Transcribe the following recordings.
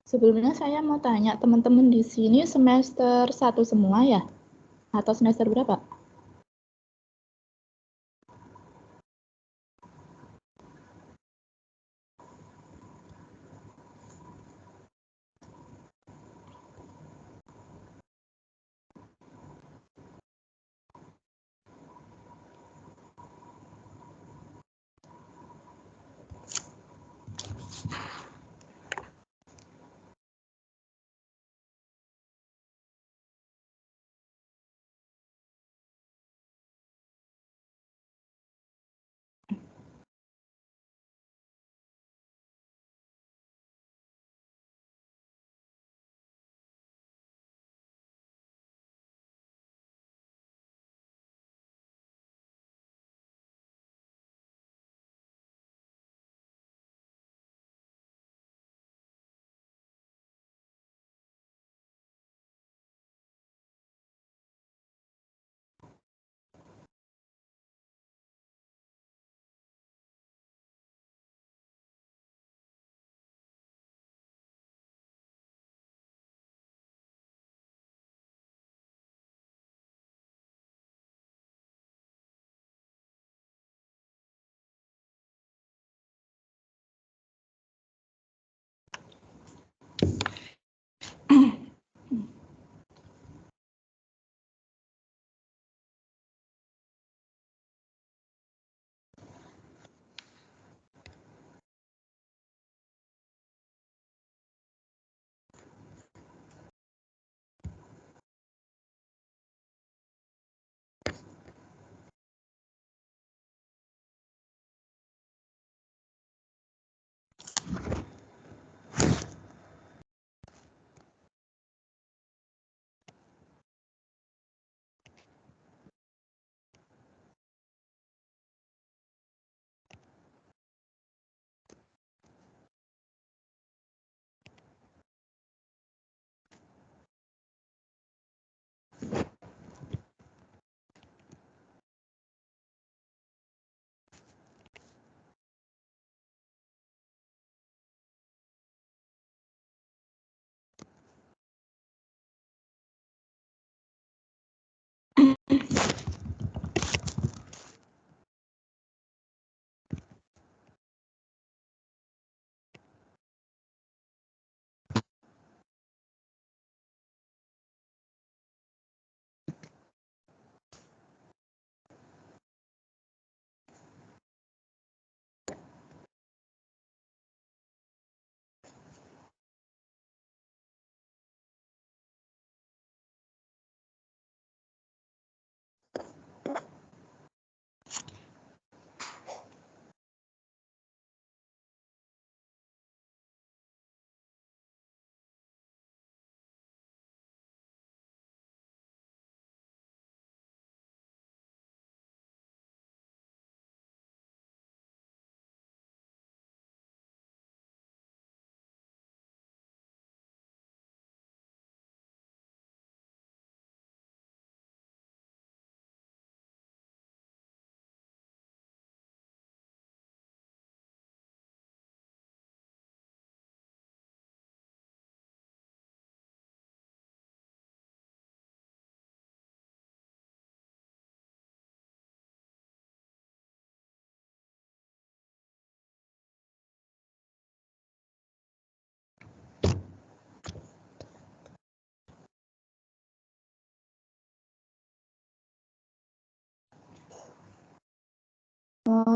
Sebelumnya saya mau tanya, teman-teman di sini semester 1 semua ya? Atau semester berapa?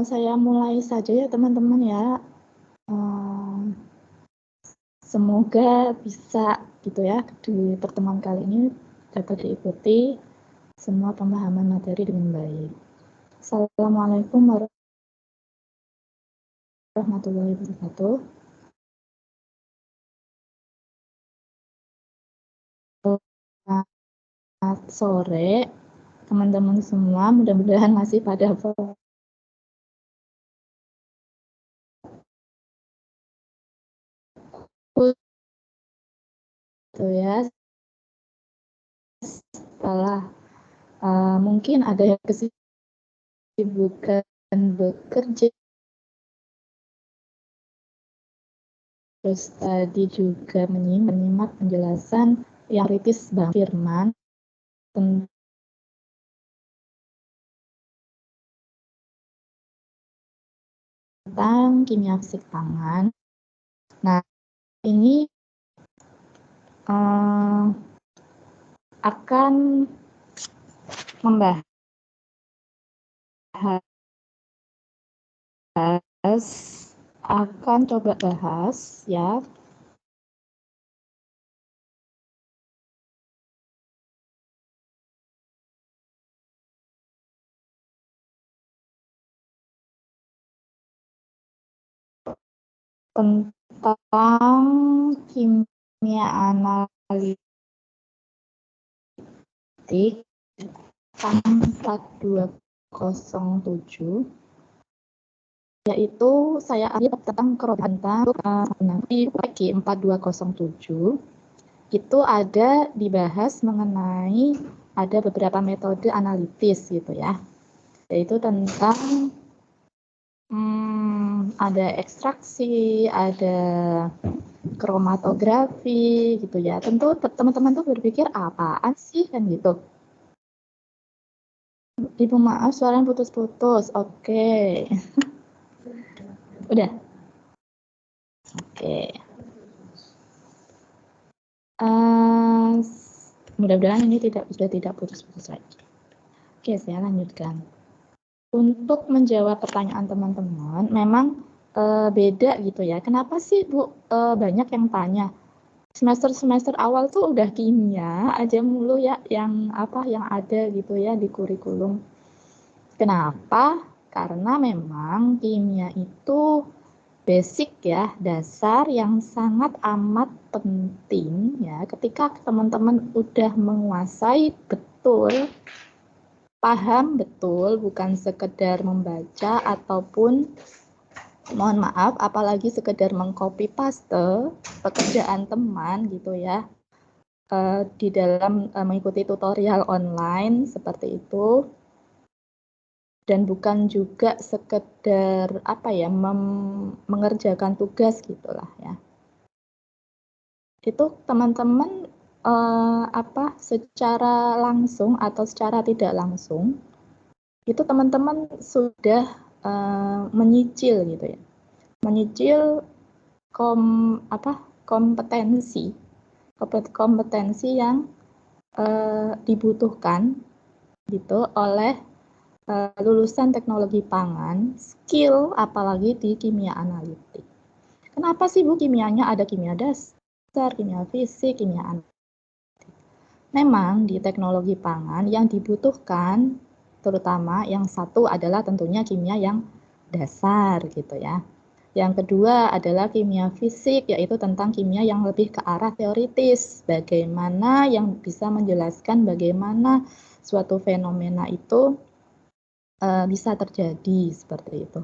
Saya mulai saja ya teman-teman ya. Semoga bisa gitu ya di pertemuan kali ini dapat diikuti semua pemahaman materi dengan baik. Assalamualaikum warahmatullahi wabarakatuh. Selamat sore teman-teman semua, mudah-mudahan masih pada fokus gitu ya. Setelah mungkin ada yang kesibukan bekerja Terus tadi juga menyimak penjelasan yang kritis Bang Firman tentang kimia fisik pangan. Nah, ini akan membahas akan coba bahas ya tentang kimia analitik tahun 4207, yaitu saya ambil tentang kerobantan nanti G 4207 itu ada dibahas mengenai ada beberapa metode analitis gitu ya, yaitu tentang ada ekstraksi, ada kromatografi gitu ya. Tentu teman-teman tuh berpikir apaan sih kan gitu. Ibu maaf suaranya putus-putus. Oke. Udah. Oke. Mudah-mudahan ini sudah tidak putus-putus lagi. Oke, saya lanjutkan. Untuk menjawab pertanyaan teman-teman, memang beda gitu ya. Kenapa sih Bu banyak yang tanya? Semester awal tuh udah kimia aja mulu ya yang ada gitu ya di kurikulum. Kenapa? Karena memang kimia itu basic ya, dasar yang sangat amat penting ya ketika teman-teman udah menguasai betul, paham betul, bukan sekedar membaca ataupun mohon maaf, apalagi sekedar mengcopy paste pekerjaan teman gitu ya, di dalam mengikuti tutorial online seperti itu, dan bukan juga sekedar mengerjakan tugas gitulah ya. Itu teman-teman secara langsung atau secara tidak langsung itu teman-teman sudah menyicil gitu ya, menyicil kompetensi yang dibutuhkan gitu oleh lulusan teknologi pangan, skill apalagi di kimia analitik. Kenapa sih Bu kimianya ada kimia dasar, kimia fisik, kimia analitik? Memang di teknologi pangan yang dibutuhkan terutama yang satu adalah tentunya kimia yang dasar gitu ya. Yang kedua adalah kimia fisik, yaitu tentang kimia yang lebih ke arah teoritis. Bagaimana yang bisa menjelaskan bagaimana suatu fenomena itu bisa terjadi seperti itu.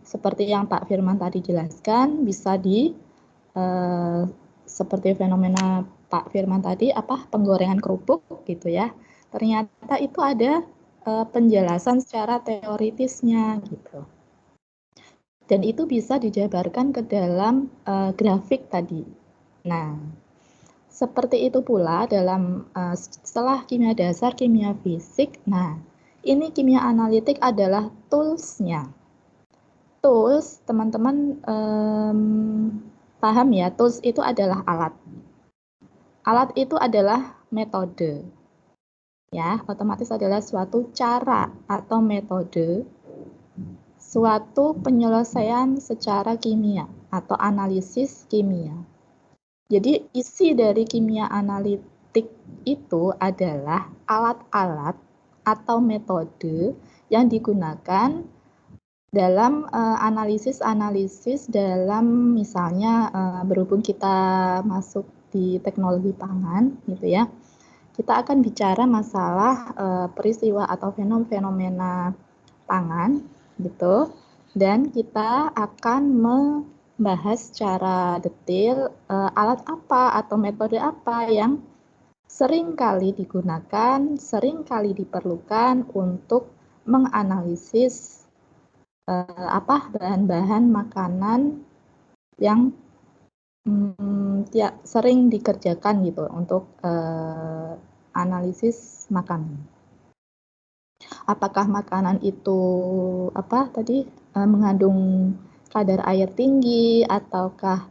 Seperti yang Pak Firman tadi jelaskan, bisa seperti fenomena Pak Firman tadi, penggorengan kerupuk gitu ya. Ternyata itu ada penjelasan secara teoritisnya gitu. Dan itu bisa dijabarkan ke dalam grafik tadi. Nah, seperti itu pula dalam setelah kimia dasar, kimia fisik. Nah, ini kimia analitik adalah tools-nya. Tools, teman-teman paham ya, tools itu adalah alat. Alat itu adalah metode. Ya, otomatis adalah suatu cara atau metode, suatu penyelesaian secara kimia atau analisis kimia. Jadi isi dari kimia analitik itu adalah alat-alat atau metode yang digunakan dalam analisis-analisis dalam misalnya berhubung kita masuk di teknologi pangan gitu ya, kita akan bicara masalah peristiwa atau fenomena pangan gitu, dan kita akan membahas secara detail alat apa atau metode apa yang sering kali digunakan, sering kali diperlukan untuk menganalisis bahan-bahan makanan yang sering dikerjakan gitu untuk analisis makanan. Apakah makanan itu mengandung kadar air tinggi, ataukah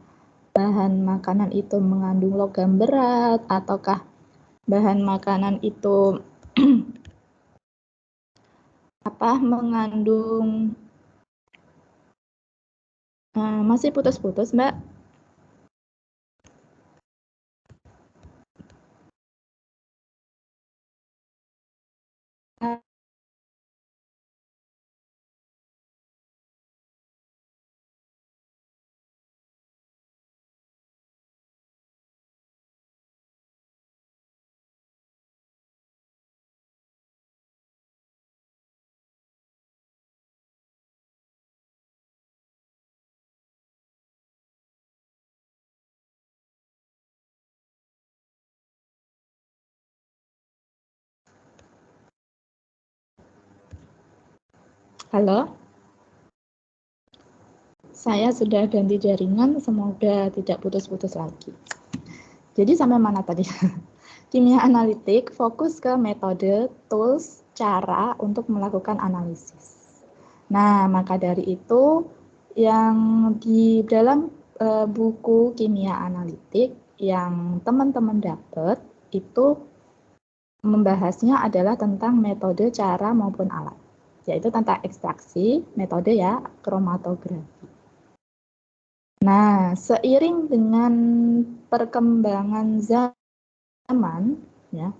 bahan makanan itu mengandung logam berat, ataukah bahan makanan itu mengandung masih putus-putus, Mbak. Halo? Saya sudah ganti jaringan, semoga tidak putus-putus lagi. Jadi sampai mana tadi? Kimia analitik fokus ke metode, tools, cara untuk melakukan analisis. Nah, maka dari itu yang di dalam buku kimia analitik yang teman-teman dapat itu membahasnya adalah tentang metode, cara maupun alat, yaitu tentang ekstraksi, metode ya, kromatografi. Nah, seiring dengan perkembangan zaman, ya,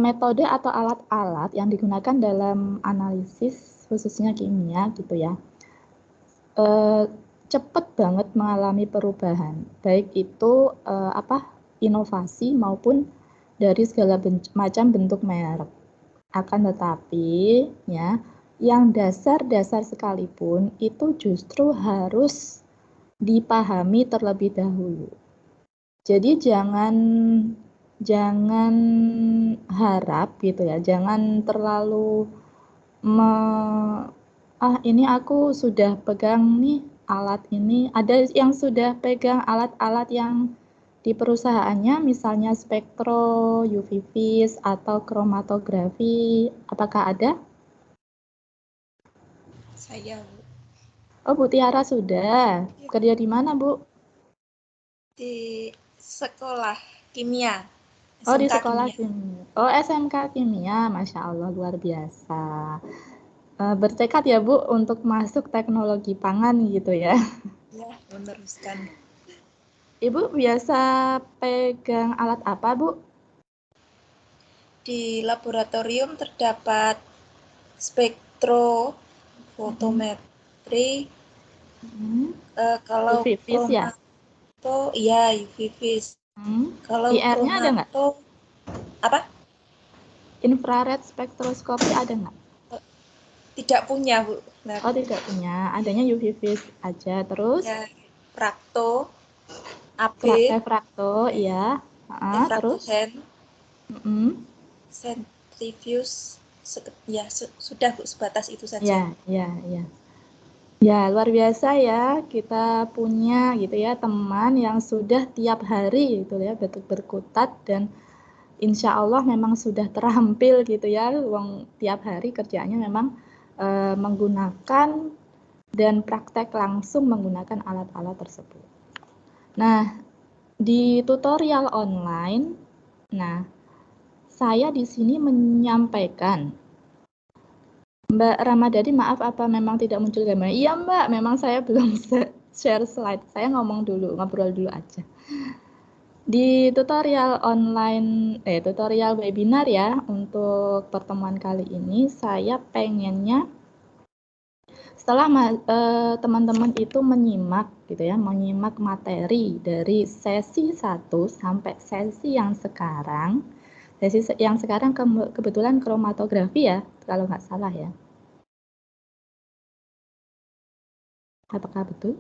metode atau alat-alat yang digunakan dalam analisis, khususnya kimia, gitu ya, cepat banget mengalami perubahan, baik itu inovasi maupun dari segala macam bentuk merek. Akan tetapi, ya, yang dasar-dasar sekalipun itu justru harus dipahami terlebih dahulu. Jadi jangan harap gitu ya, jangan terlalu ini aku sudah pegang nih alat ini, ada yang sudah pegang alat-alat yang di perusahaannya, misalnya spektro, UV vis, atau kromatografi, apakah ada? Saya, Bu. Oh, Bu Tiara sudah. Kerja di mana, Bu? Di sekolah kimia. Oh, di SMK sekolah kimia. kimia. Oh, SMK kimia, Masya Allah, luar biasa. Bertekad ya, Bu, untuk masuk teknologi pangan gitu ya. Ya, meneruskan. Ibu biasa pegang alat apa, Bu? Di laboratorium terdapat spektrofotometri. Kalau UV vis ya? kromato, iya UV vis. Kalau IR-nya ada nggak? kromato, apa? Infrared spektroskopi ada nggak? Tidak punya, Bu. Nah, Oh, tidak punya. Adanya UV vis aja. Terus? ya, frakto, AB, Refrakto, iya. Terus? efraktogen, centrifuge, ya sudah Bu, sebatas itu saja. Ya. Ya, luar biasa ya, kita punya gitu ya teman yang sudah tiap hari gitu ya berkutat, dan insya Allah memang sudah terampil gitu ya, tiap hari kerjanya memang menggunakan dan praktek langsung menggunakan alat-alat tersebut. Nah, di tutorial online, saya di sini menyampaikan, Mbak Ramadhani, maaf apa memang tidak muncul gambar? Iya Mbak, memang saya belum share slide, saya ngobrol dulu aja. Di tutorial tutorial webinar ya, untuk pertemuan kali ini, saya pengennya setelah teman-teman itu menyimak gitu ya, menyimak materi dari sesi 1 sampai sesi yang sekarang. Sesi yang sekarang kebetulan kromatografi ya, kalau nggak salah ya. Apakah betul?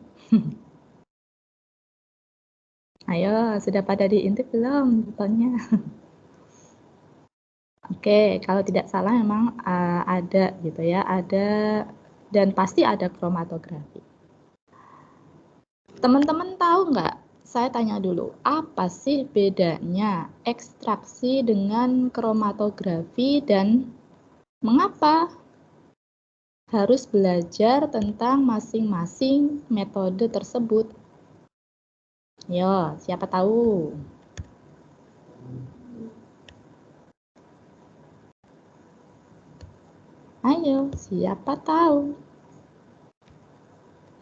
Ayo, sudah pada diintip belum butonnya? Oke, kalau tidak salah memang ada gitu ya, ada dan pasti ada kromatografi. Teman-teman tahu nggak? Saya tanya dulu, apa sih bedanya ekstraksi dengan kromatografi dan mengapa harus belajar tentang masing-masing metode tersebut? Yo, siapa tahu? Ayo, siapa tahu?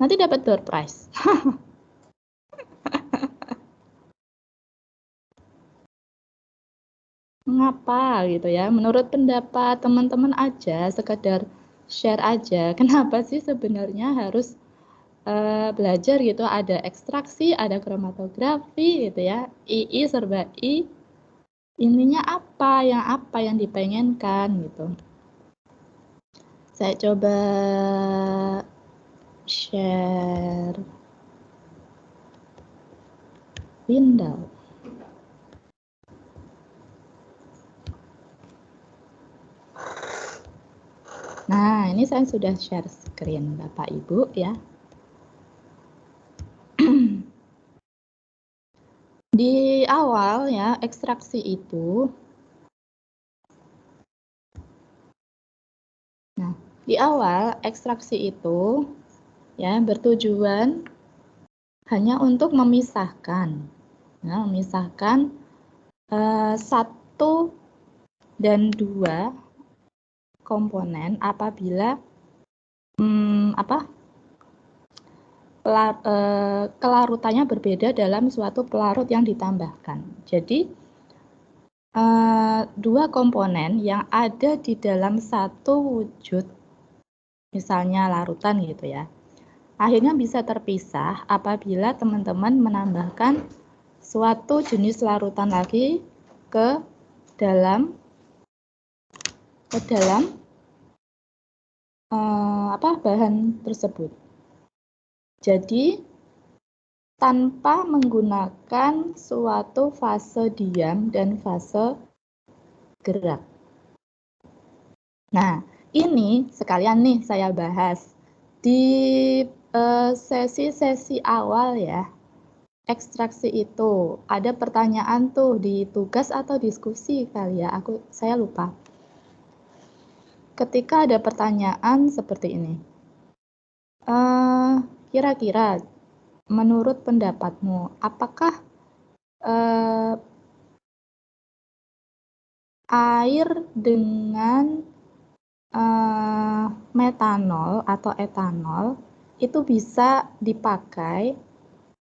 Nanti dapat door prize. Mengapa gitu ya? Menurut pendapat teman-teman aja, sekedar share aja. Kenapa sih sebenarnya harus belajar gitu? Ada ekstraksi, ada kromatografi gitu ya. II serba I. Ininya apa yang dipengenkan gitu. Saya coba share window. Nah, ini saya sudah share screen Bapak Ibu ya. Di awal ya, ekstraksi itu. Nah, di awal ekstraksi itu ya bertujuan hanya untuk memisahkan. Ya, memisahkan 1 dan 2 komponen apabila kelarutannya berbeda dalam suatu pelarut yang ditambahkan. Jadi 2 komponen yang ada di dalam satu wujud, misalnya larutan gitu ya, akhirnya bisa terpisah apabila teman-teman menambahkan suatu jenis larutan lagi ke dalam bahan tersebut. Jadi tanpa menggunakan suatu fase diam dan fase gerak. Nah, ini sekalian nih saya bahas di sesi-sesi awal ya. Ekstraksi itu ada pertanyaan tuh di tugas atau diskusi kali ya, saya lupa. Ketika ada pertanyaan seperti ini, kira-kira menurut pendapatmu apakah air dengan metanol atau etanol itu bisa dipakai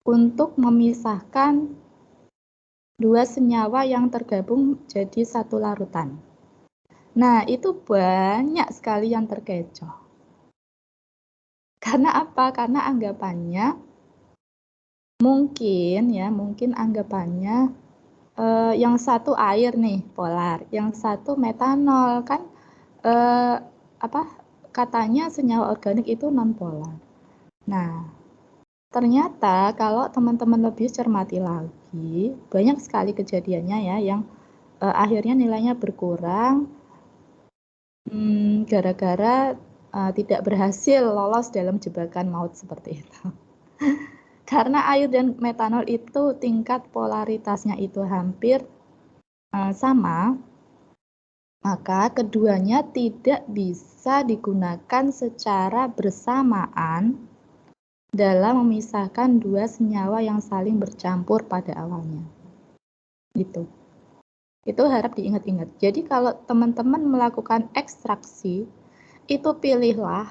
untuk memisahkan 2 senyawa yang tergabung jadi satu larutan. Nah, itu banyak sekali yang terkecoh. Karena apa? Karena anggapannya mungkin anggapannya yang satu air nih polar, yang satu metanol kan katanya senyawa organik itu non polar. Nah, ternyata kalau teman-teman lebih cermati lagi, banyak sekali kejadiannya ya yang akhirnya nilainya berkurang gara-gara tidak berhasil lolos dalam jebakan maut seperti itu. Karena air dan metanol itu tingkat polaritasnya itu hampir sama, maka keduanya tidak bisa digunakan secara bersamaan dalam memisahkan 2 senyawa yang saling bercampur pada awalnya. Gitu. Itu harap diingat-ingat. Jadi kalau teman-teman melakukan ekstraksi, itu pilihlah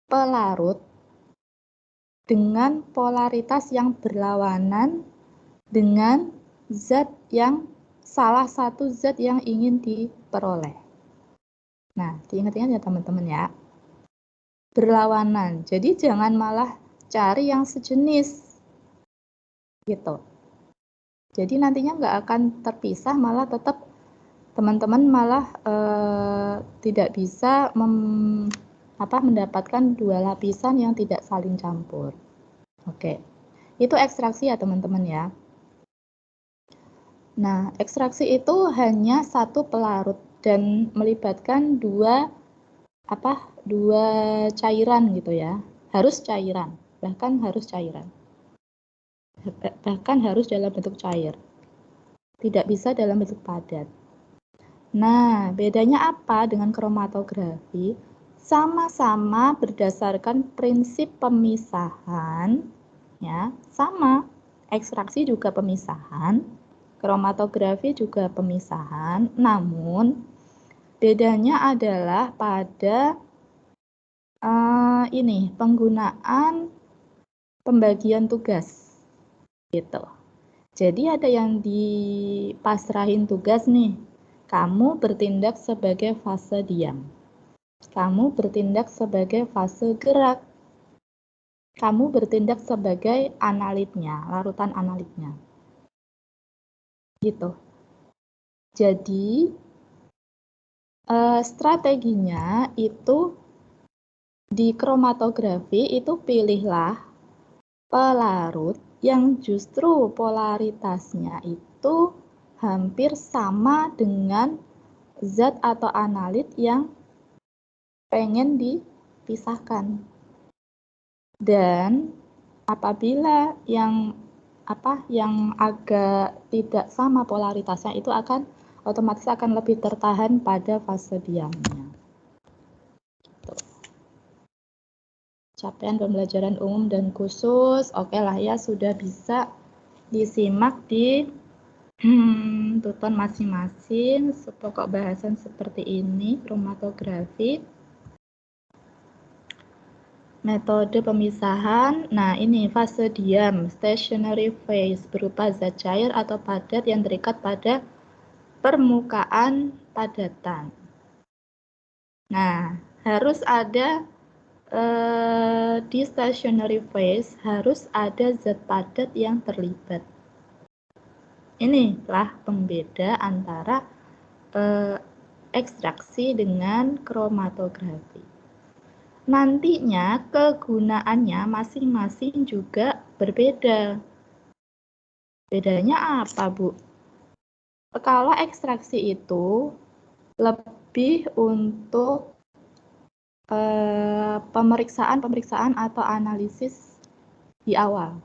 pelarut dengan polaritas yang berlawanan dengan salah satu zat yang ingin diperoleh. Nah, diingat-ingat ya teman-teman ya. Berlawanan. Jadi jangan malah cari yang sejenis. Gitu. Jadi nantinya nggak akan terpisah, malah tetap teman-teman malah tidak bisa mendapatkan 2 lapisan yang tidak saling campur. Oke. Itu ekstraksi ya teman-teman ya. Nah, ekstraksi itu hanya satu pelarut dan melibatkan 2 dua cairan gitu ya. Harus cairan, bahkan harus cairan. Bahkan harus dalam bentuk cair. Tidak bisa dalam bentuk padat. Nah, bedanya apa dengan kromatografi? Sama-sama berdasarkan prinsip pemisahan, ya, sama. Ekstraksi juga pemisahan, kromatografi juga pemisahan, namun bedanya adalah pada ini penggunaan pembagian tugas, gitu. Jadi ada yang dipasrahin tugas nih, kamu bertindak sebagai fase diam. Kamu bertindak sebagai fase gerak. Kamu bertindak sebagai analitnya, larutan analitnya. Gitu. Jadi, strateginya itu di kromatografi itu pilihlah pelarut yang justru polaritasnya itu hampir sama dengan zat atau analit yang pengen dipisahkan. Dan apabila yang agak tidak sama polaritasnya itu akan otomatis akan lebih tertahan pada fase diamnya. Capaian pembelajaran umum dan khusus, oke lah ya, sudah bisa disimak di tuton masing-masing. Pokok bahasan seperti ini, kromatografi. Metode pemisahan, nah ini fase diam, stationary phase, berupa zat cair atau padat yang terikat pada permukaan padatan. Nah, harus ada di stationary phase, harus ada zat padat yang terlibat. Inilah pembeda antara ekstraksi dengan kromatografi. Nantinya kegunaannya masing-masing juga berbeda. Bedanya apa, Bu? Kalau ekstraksi itu lebih untuk pemeriksaan atau analisis di awal.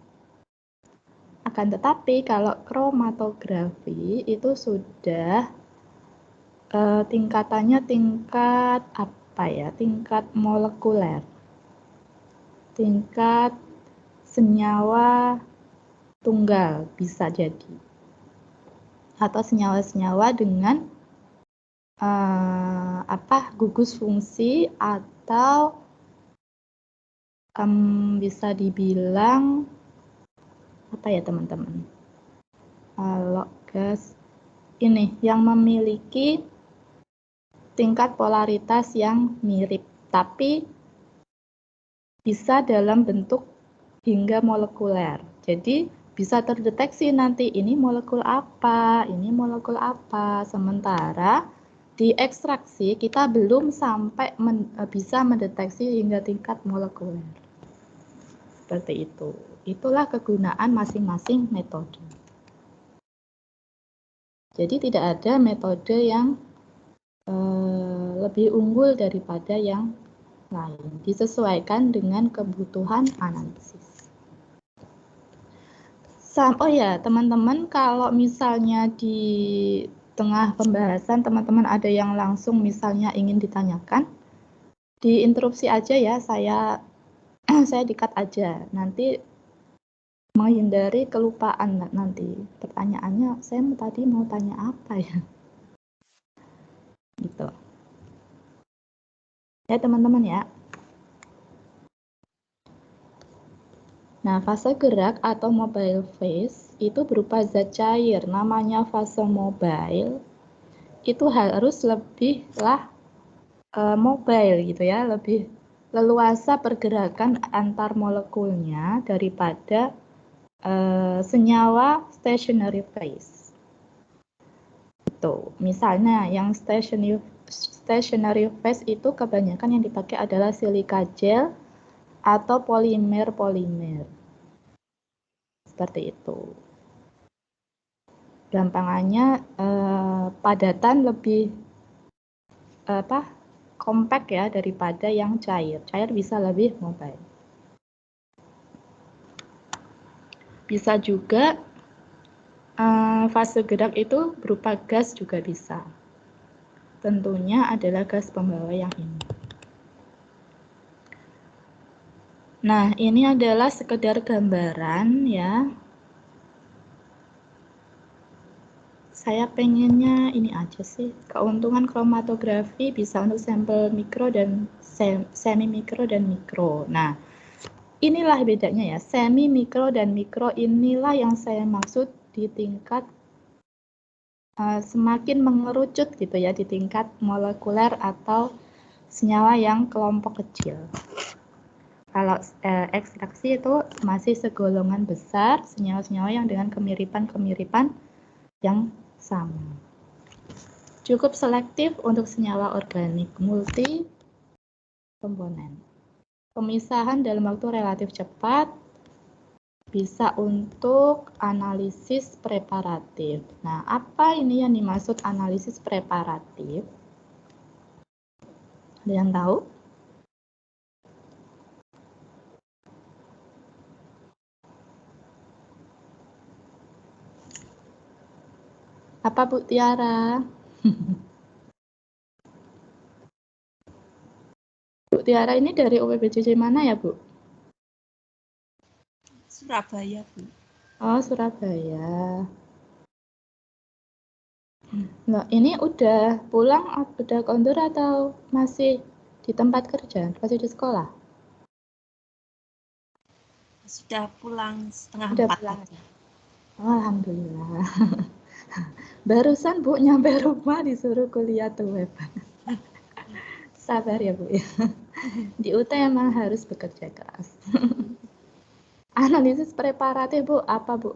Akan tetapi kalau kromatografi itu sudah tingkatannya tingkat tingkat molekuler, tingkat senyawa tunggal bisa jadi, atau senyawa-senyawa dengan gugus fungsi atau bisa dibilang teman-teman, kalau gas ini yang memiliki tingkat polaritas yang mirip, tapi bisa dalam bentuk hingga molekuler. Jadi bisa terdeteksi nanti ini molekul apa, ini molekul apa. Sementara di ekstraksi kita belum sampai bisa mendeteksi hingga tingkat molekuler. Seperti itu. Itulah kegunaan masing-masing metode. Jadi tidak ada metode yang lebih unggul daripada yang lain, disesuaikan dengan kebutuhan analisis. Oh ya, teman-teman, kalau misalnya di tengah pembahasan teman-teman ada yang langsung misalnya ingin ditanyakan, diinterupsi aja ya, saya di-cut aja. Nanti menghindari kelupaan nanti. Pertanyaannya, saya tadi mau tanya apa ya? Gitu. Ya, teman-teman ya. Nah, fase gerak atau mobile phase itu berupa zat cair, namanya fase mobile. Itu harus lebihlah mobile gitu ya, lebih leluasa pergerakan antar molekulnya daripada senyawa stationary phase. Itu, misalnya yang stationary phase itu kebanyakan yang dipakai adalah silika gel atau polimer. Seperti itu. Gampangannya padatan lebih compact ya daripada yang cair. Cair bisa lebih mobile. Bisa juga fase gerak itu berupa gas juga bisa. Tentunya adalah gas pembawa yang ini. Nah, ini adalah sekedar gambaran ya. Saya pengennya ini aja sih. Keuntungan kromatografi bisa untuk sampel mikro dan semi mikro dan mikro. Nah, inilah bedanya ya. Semi mikro dan mikro inilah yang saya maksud di tingkat semakin mengerucut gitu ya, di tingkat molekuler atau senyawa yang kelompok kecil. Kalau ekstraksi itu masih segolongan besar, senyawa-senyawa yang dengan kemiripan-kemiripan yang sama. Cukup selektif untuk senyawa organik multi komponen. Pemisahan dalam waktu relatif cepat, bisa untuk analisis preparatif. Nah, apa ini yang dimaksud analisis preparatif? Ada yang tahu? Apa Bu Tiara? Bu Tiara ini dari UPBJJ mana ya Bu? Surabaya, Bu. Oh, Surabaya. Nah, ini udah pulang, udah kondur atau masih di tempat kerja, masih di sekolah? Sudah pulang setengah Udah 4 pulang. tadi. Oh, alhamdulillah. Barusan Bu nyampe rumah disuruh kuliah tuh web. Sabar ya Bu ya. Di UT emang harus bekerja keras. Analisis preparatif Bu, apa Bu?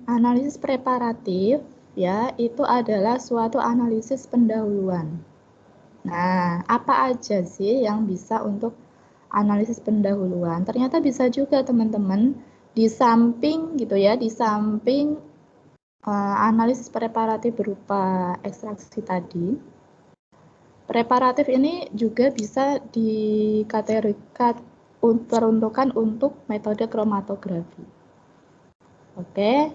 Analisis preparatif ya itu adalah suatu analisis pendahuluan. Nah, apa aja sih yang bisa untuk analisis pendahuluan? Ternyata bisa juga teman-teman di samping gitu ya, di samping analisis preparatif berupa ekstraksi tadi. Preparatif ini juga bisa dikategorikan peruntukan untuk metode kromatografi. Oke,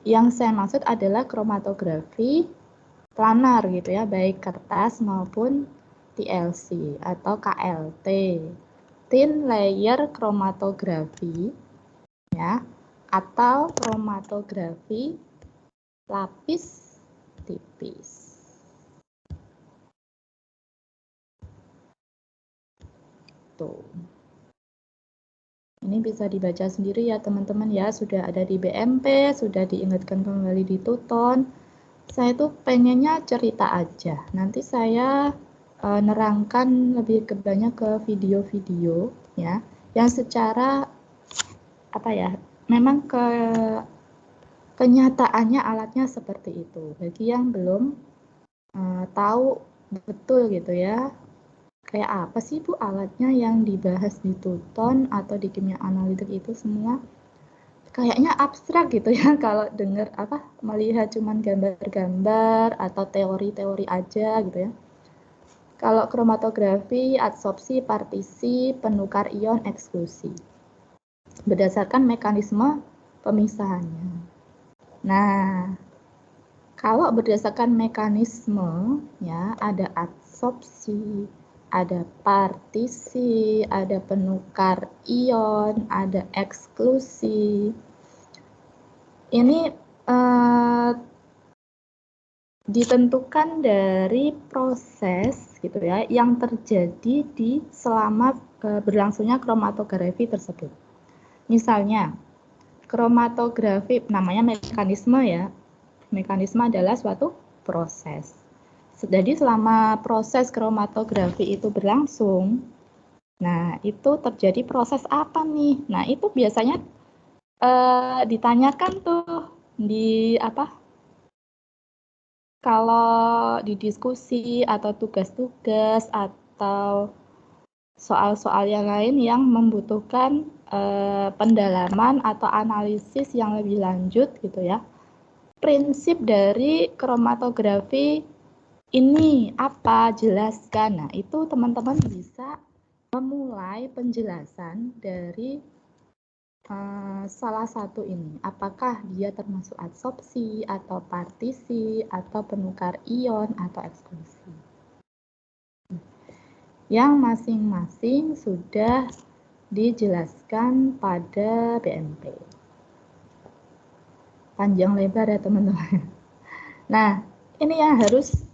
yang saya maksud adalah kromatografi planar gitu ya, baik kertas maupun TLC atau KLT, thin layer kromatografi ya, atau kromatografi lapis tipis. Tuh. Ini bisa dibaca sendiri ya teman-teman ya, sudah ada di BMP, sudah diingatkan kembali di Tuton. Saya tuh pengennya cerita aja. Nanti saya nerangkan lebih banyak ke video-video ya, yang secara apa ya, memang kenyataannya alatnya seperti itu. Bagi yang belum tahu betul gitu ya, kayak apa sih Bu alatnya yang dibahas di Tuton atau di kimia analitik itu semua kayaknya abstrak gitu ya kalau dengar apa melihat cuman gambar-gambar atau teori-teori aja gitu ya. Kalau kromatografi, adsorpsi, partisi, penukar ion, eksklusi. Berdasarkan mekanisme pemisahannya. Nah, kalau berdasarkan mekanisme ya ada adsorpsi, ada partisi, ada penukar ion, ada eksklusi. Ini ditentukan dari proses gitu ya yang terjadi di selama berlangsungnya kromatografi tersebut. Misalnya, kromatografi namanya mekanisme ya. Mekanisme adalah suatu proses. Jadi selama proses kromatografi itu berlangsung, nah itu terjadi proses apa nih? Nah itu biasanya ditanyakan tuh di apa? Kalau di diskusi atau tugas-tugas atau soal-soal yang lain yang membutuhkan pendalaman atau analisis yang lebih lanjut gitu ya. Prinsip dari kromatografi ini apa? Jelaskan. Nah, itu teman-teman bisa memulai penjelasan dari salah satu ini. Apakah dia termasuk adsorpsi atau partisi atau penukar ion atau eksklusi. Yang masing-masing sudah dijelaskan pada BMP. Panjang lebar ya teman-teman. Nah, ini yang harus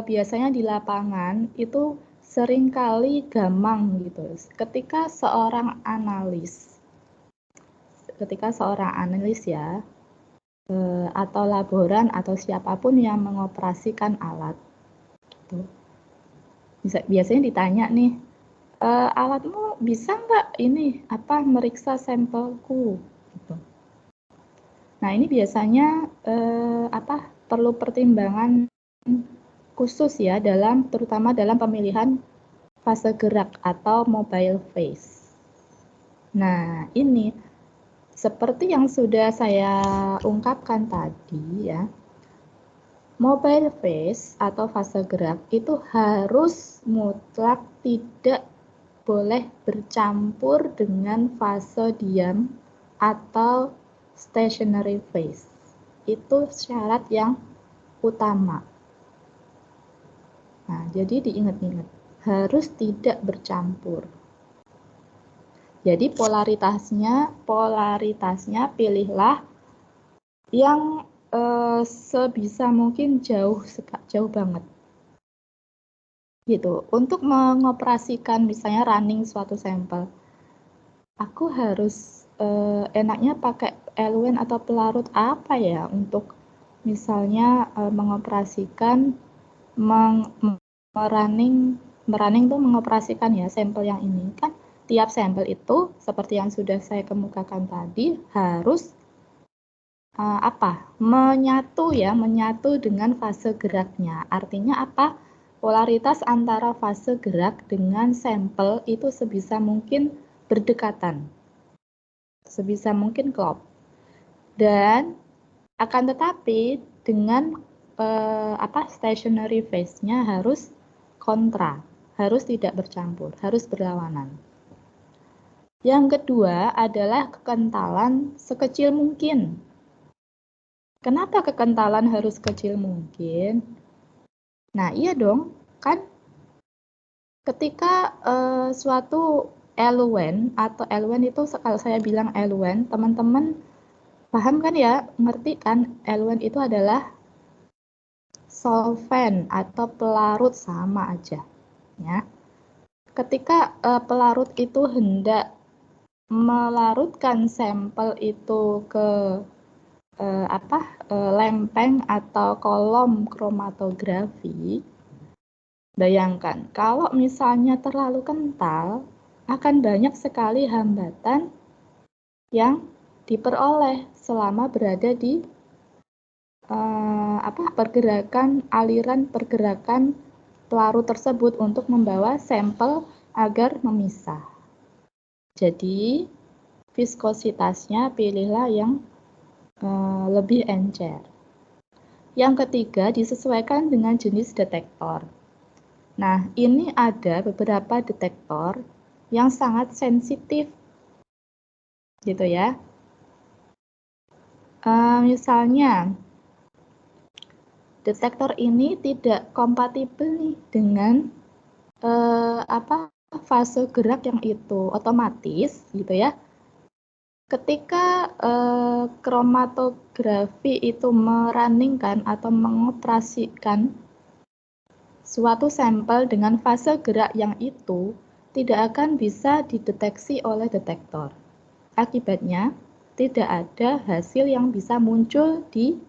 biasanya di lapangan itu seringkali gamang gitu. Ketika seorang analis ya, atau laboran atau siapapun yang mengoperasikan alat, gitu. Biasanya ditanya nih, alatmu bisa nggak ini meriksa sampelku? Gitu. Nah, ini biasanya perlu pertimbangan khusus ya terutama dalam pemilihan fase gerak atau mobile phase. Nah, ini seperti yang sudah saya ungkapkan tadi ya. Mobile phase atau fase gerak itu harus mutlak tidak boleh bercampur dengan fase diam atau stationary phase. Itu syarat yang utama. Nah, jadi diingat-ingat, harus tidak bercampur. Jadi polaritasnya pilihlah yang sebisa mungkin jauh banget. Gitu. Untuk mengoperasikan misalnya running suatu sampel, aku harus enaknya pakai eluent atau pelarut apa ya untuk misalnya mengoperasikan merunning tuh mengoperasikan ya sampel yang ini kan tiap sampel itu seperti yang sudah saya kemukakan tadi harus menyatu dengan fase geraknya. Artinya apa? Polaritas antara fase gerak dengan sampel itu sebisa mungkin berdekatan. Sebisa mungkin klop. Dan akan tetapi dengan stationary phase-nya harus kontra, harus tidak bercampur, harus berlawanan. Yang kedua adalah kekentalan sekecil mungkin. Kenapa kekentalan harus kecil mungkin? Nah, iya dong, kan ketika suatu eluent atau eluent itu kalau saya bilang eluent, teman-teman paham kan ya, ngerti kan eluent itu adalah solvent atau pelarut sama aja, ya. Ketika pelarut itu hendak melarutkan sampel itu ke lempeng atau kolom kromatografi, bayangkan kalau misalnya terlalu kental, akan banyak sekali hambatan yang diperoleh selama berada di aliran pergerakan pelarut tersebut untuk membawa sampel agar memisah. Jadi viskositasnya pilihlah yang lebih encer. Yang ketiga, disesuaikan dengan jenis detektor. Nah, ini ada beberapa detektor yang sangat sensitif, gitu ya. Misalnya, detektor ini tidak kompatibel nih dengan fase gerak yang itu otomatis, gitu ya. Ketika kromatografi itu merunningkan atau mengoperasikan suatu sampel dengan fase gerak yang itu tidak akan bisa dideteksi oleh detektor. Akibatnya, tidak ada hasil yang bisa muncul di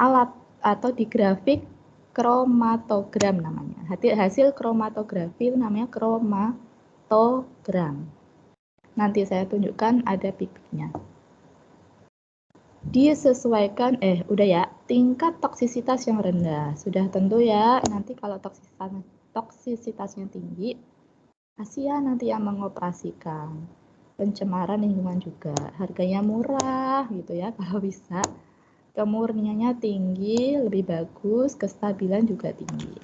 alat atau di grafik kromatogram namanya. Hasil kromatografi itu namanya kromatogram. Nanti saya tunjukkan ada pikirnya. Disesuaikan, udah ya, tingkat toksisitas yang rendah. Sudah tentu ya, nanti kalau toksisitasnya tinggi, kasihan nanti yang mengoperasikan. Pencemaran lingkungan juga, harganya murah gitu ya kalau bisa. Kemurniannya tinggi, lebih bagus, kestabilan juga tinggi.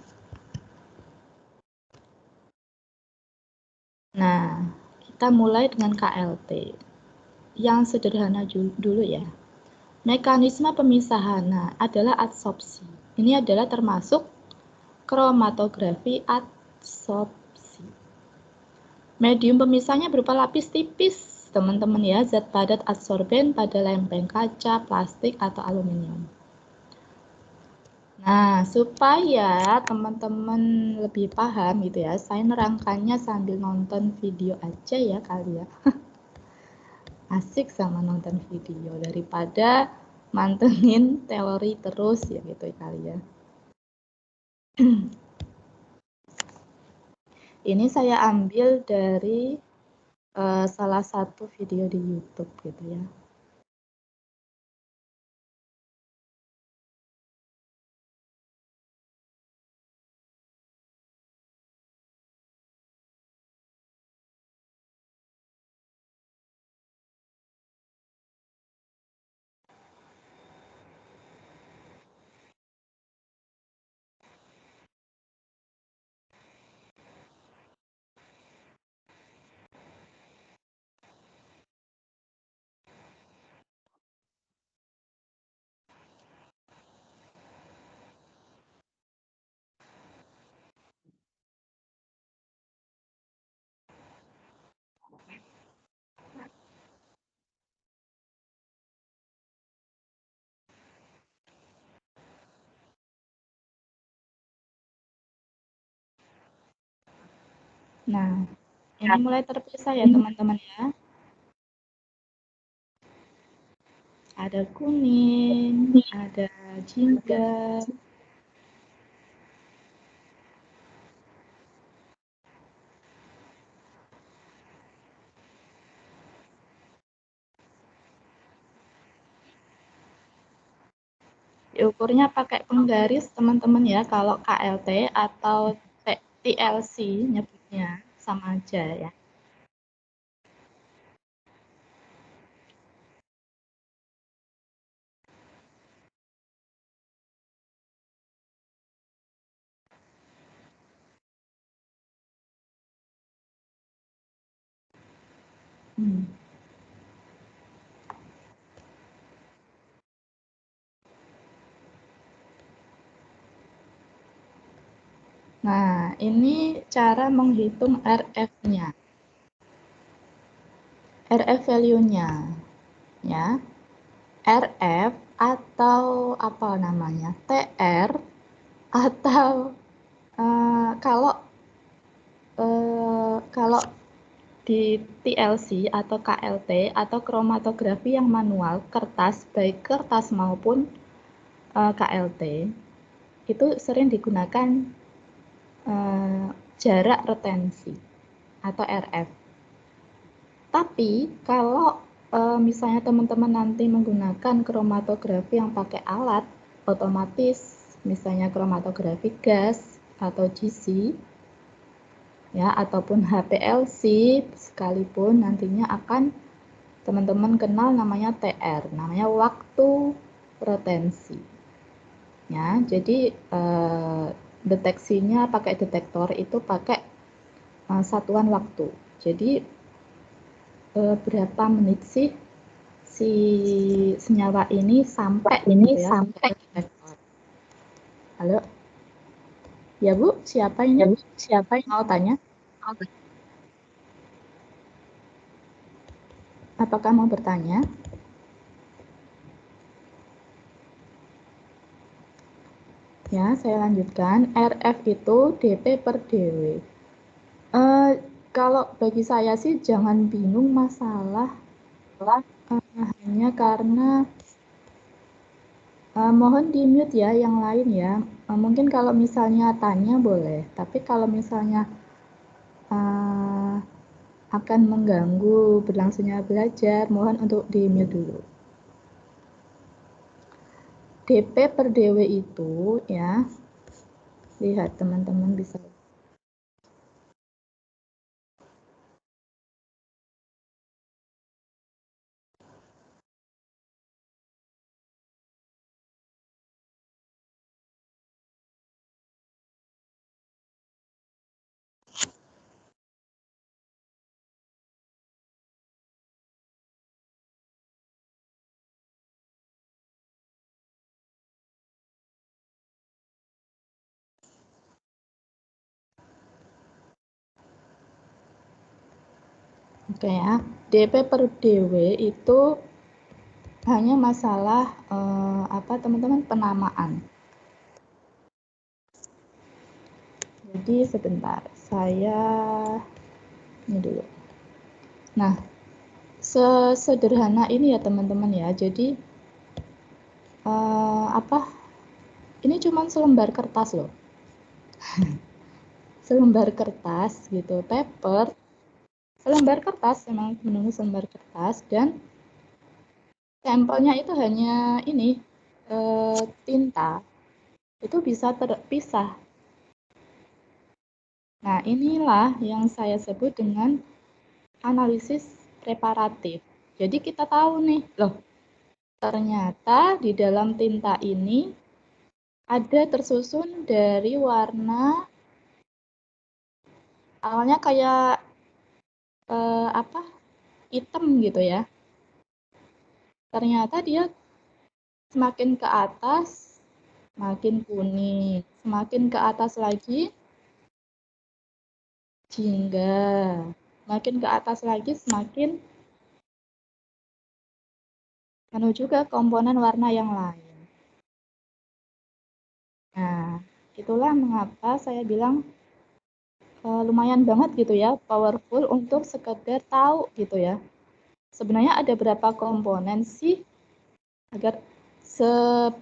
Nah, kita mulai dengan KLT. Yang sederhana dulu ya. Mekanisme pemisahan adalah adsorpsi. Ini adalah termasuk kromatografi adsorpsi. Medium pemisahnya berupa lapis tipis, teman-teman ya, zat padat adsorben pada lempeng kaca, plastik, atau aluminium. Nah, supaya teman-teman lebih paham gitu ya, saya nerangkannya sambil nonton video aja ya kali ya. Asik sama nonton video daripada mantengin teori terus ya gitu kali ya. Ini saya ambil dari salah satu video di YouTube gitu ya. Nah, ini mulai terpisah ya teman-teman ya. Ada kuning, ada jingga. Diukurnya pakai penggaris teman-teman ya, kalau KLT atau TLC nyebutnya sama aja ya. Nah, ini cara menghitung RF-nya. RF value-nya ya. RF atau apa namanya? TR atau kalau di TLC atau KLT atau kromatografi yang manual, kertas baik kertas maupun KLT itu sering digunakan jarak retensi atau RF. Tapi kalau misalnya teman-teman nanti menggunakan kromatografi yang pakai alat, otomatis misalnya kromatografi gas atau GC ya ataupun HPLC sekalipun nantinya akan teman-teman kenal namanya TR, namanya waktu retensi. Ya, jadi deteksinya pakai detektor itu pakai satuan waktu. Jadi berapa menit sih si senyawa ini sampai gitu ya sampai detektor. Halo, ya Bu, siapa ini? Ya, Bu, siapa yang mau tanya? Apakah mau bertanya? Ya, saya lanjutkan. RF itu DP per DW. Kalau bagi saya sih jangan bingung masalah hanya karena mohon di mute ya yang lain ya. Mungkin kalau misalnya tanya boleh, tapi kalau misalnya akan mengganggu berlangsungnya belajar, mohon untuk di mute dulu. DP per DW itu ya, lihat teman-teman bisa Oke ya, DP per DW itu hanya masalah apa teman-teman, penamaan. Jadi sebentar, saya ini dulu. Nah, sesederhana ini ya teman-teman ya. Jadi apa? Ini cuma selembar kertas loh. Selembar kertas gitu, paper. Selembar kertas, memang menunggu selembar kertas, dan sampelnya itu hanya ini tinta. Itu bisa terpisah. Nah, inilah yang saya sebut dengan analisis preparatif. Jadi kita tahu nih, loh, ternyata di dalam tinta ini ada tersusun dari warna awalnya kayak apa? Hitam gitu ya. Ternyata dia semakin ke atas makin kuning, semakin ke atas lagi jingga, makin ke atas lagi semakin menuju ke komponen warna yang lain. Nah, itulah mengapa saya bilang lumayan banget gitu ya, powerful untuk sekedar tahu gitu ya. Sebenarnya ada berapa komponen sih, agar seberapa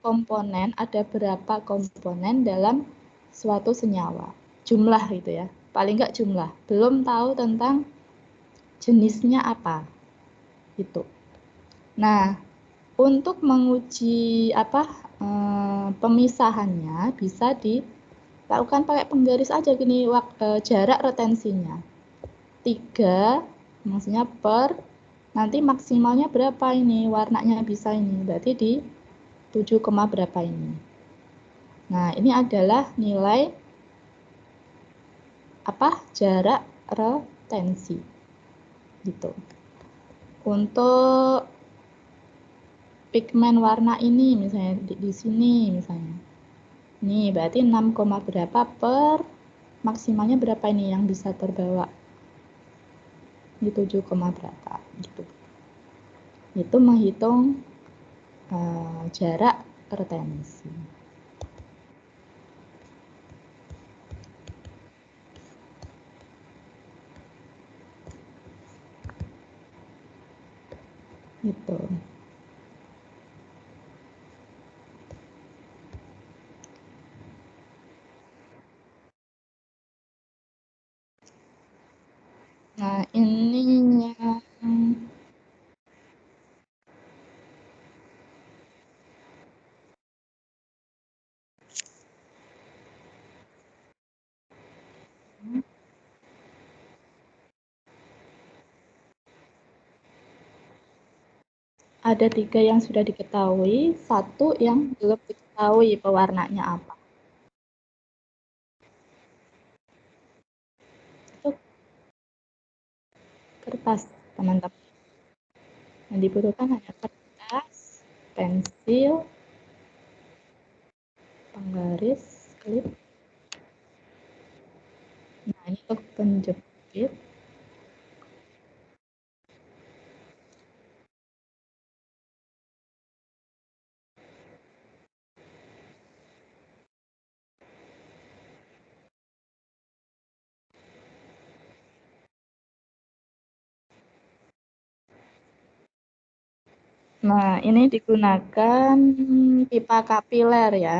komponen, ada berapa komponen dalam suatu senyawa. Jumlah gitu ya, paling nggak jumlah. Belum tahu tentang jenisnya apa gitu. Nah, untuk menguji apa pemisahannya bisa dilakukan pakai penggaris aja gini, jarak retensinya 3, maksudnya per nanti maksimalnya berapa ini, warnanya bisa ini, berarti di 7, berapa ini. Nah, ini adalah nilai apa, jarak retensi gitu. Untuk pigmen warna ini misalnya di sini misalnya. Nih, berarti 6, berapa per maksimalnya berapa ini yang bisa terbawa. Di 7, berapa gitu. Itu menghitung jarak retensi. Gitu. Nah, ini yang ada 3 yang sudah diketahui, 1 yang belum diketahui pewarnanya apa. Itu kertas, teman-teman. Yang dibutuhkan hanya kertas, pensil, penggaris, klip. Nah, ini untuk penjepit. Nah, ini digunakan pipa kapiler ya,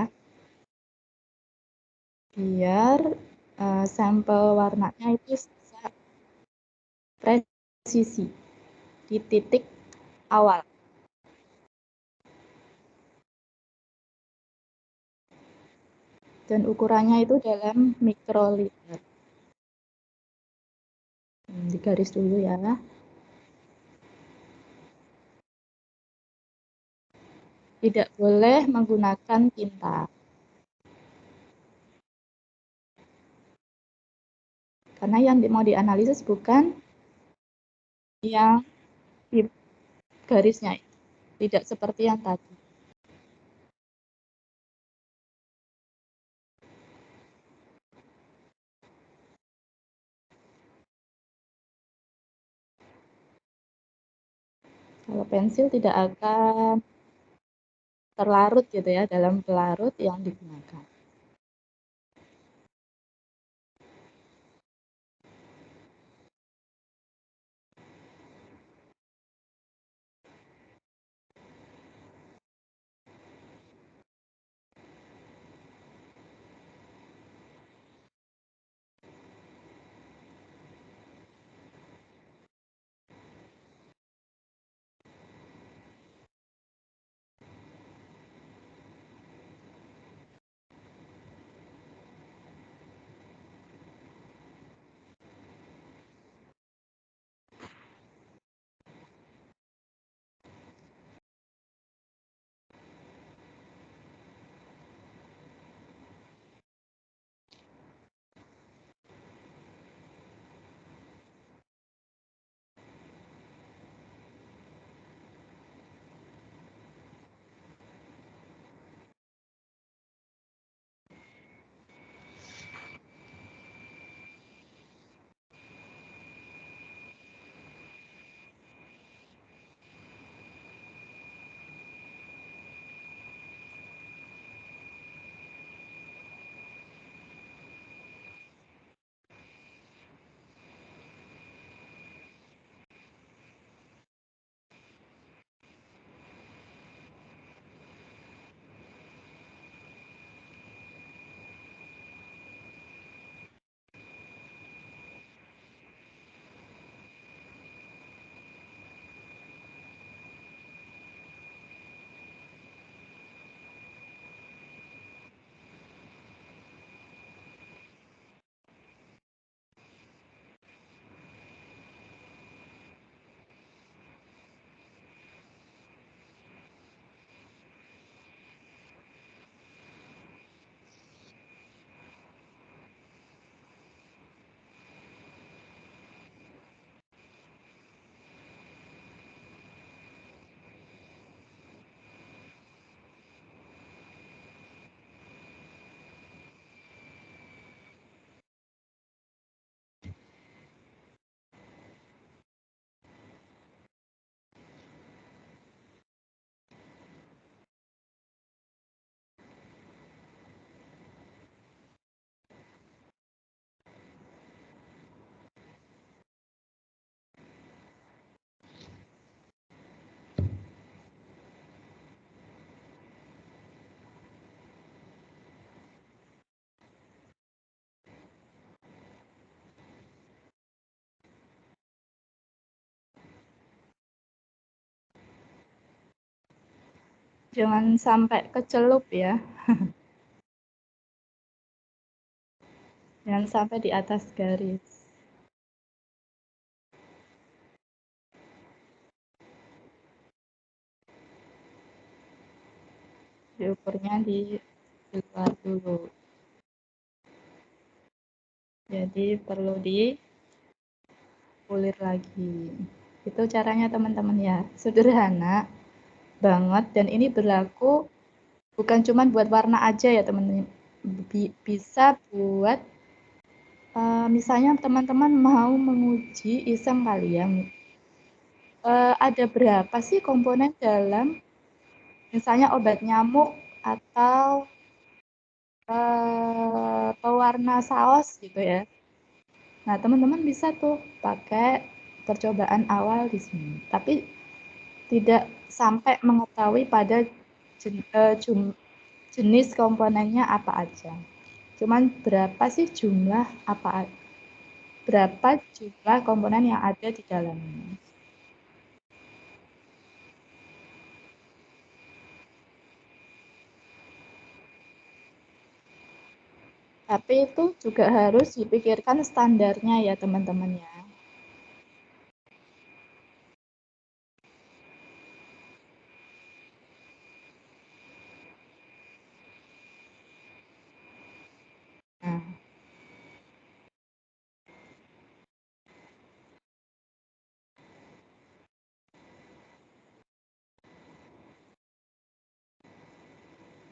biar sampel warnanya itu bisa presisi di titik awal. Dan ukurannya itu dalam mikroliter. Digaris dulu ya. Tidak boleh menggunakan tinta. Karena yang mau dianalisis bukan yang di garisnya, tidak seperti yang tadi. Kalau pensil tidak akan terlarut gitu ya dalam pelarut yang digunakan. Jangan sampai kecelup ya. Jangan sampai di atas garis. Diukurnya di luar dulu. Jadi perlu diulir lagi. Itu caranya teman-teman ya. Sederhana banget dan ini berlaku bukan cuma buat warna aja ya teman-teman. Bisa buat misalnya teman-teman mau menguji iseng kali ya. Ada berapa sih komponen dalam misalnya obat nyamuk atau pewarna saus gitu ya. Nah, teman-teman bisa tuh pakai percobaan awal di sini. Tapi tidak sampai mengetahui pada jenis komponennya apa aja. Cuman berapa sih berapa jumlah komponen yang ada di dalamnya. Tapi itu juga harus dipikirkan standarnya ya teman-teman ya. Nah,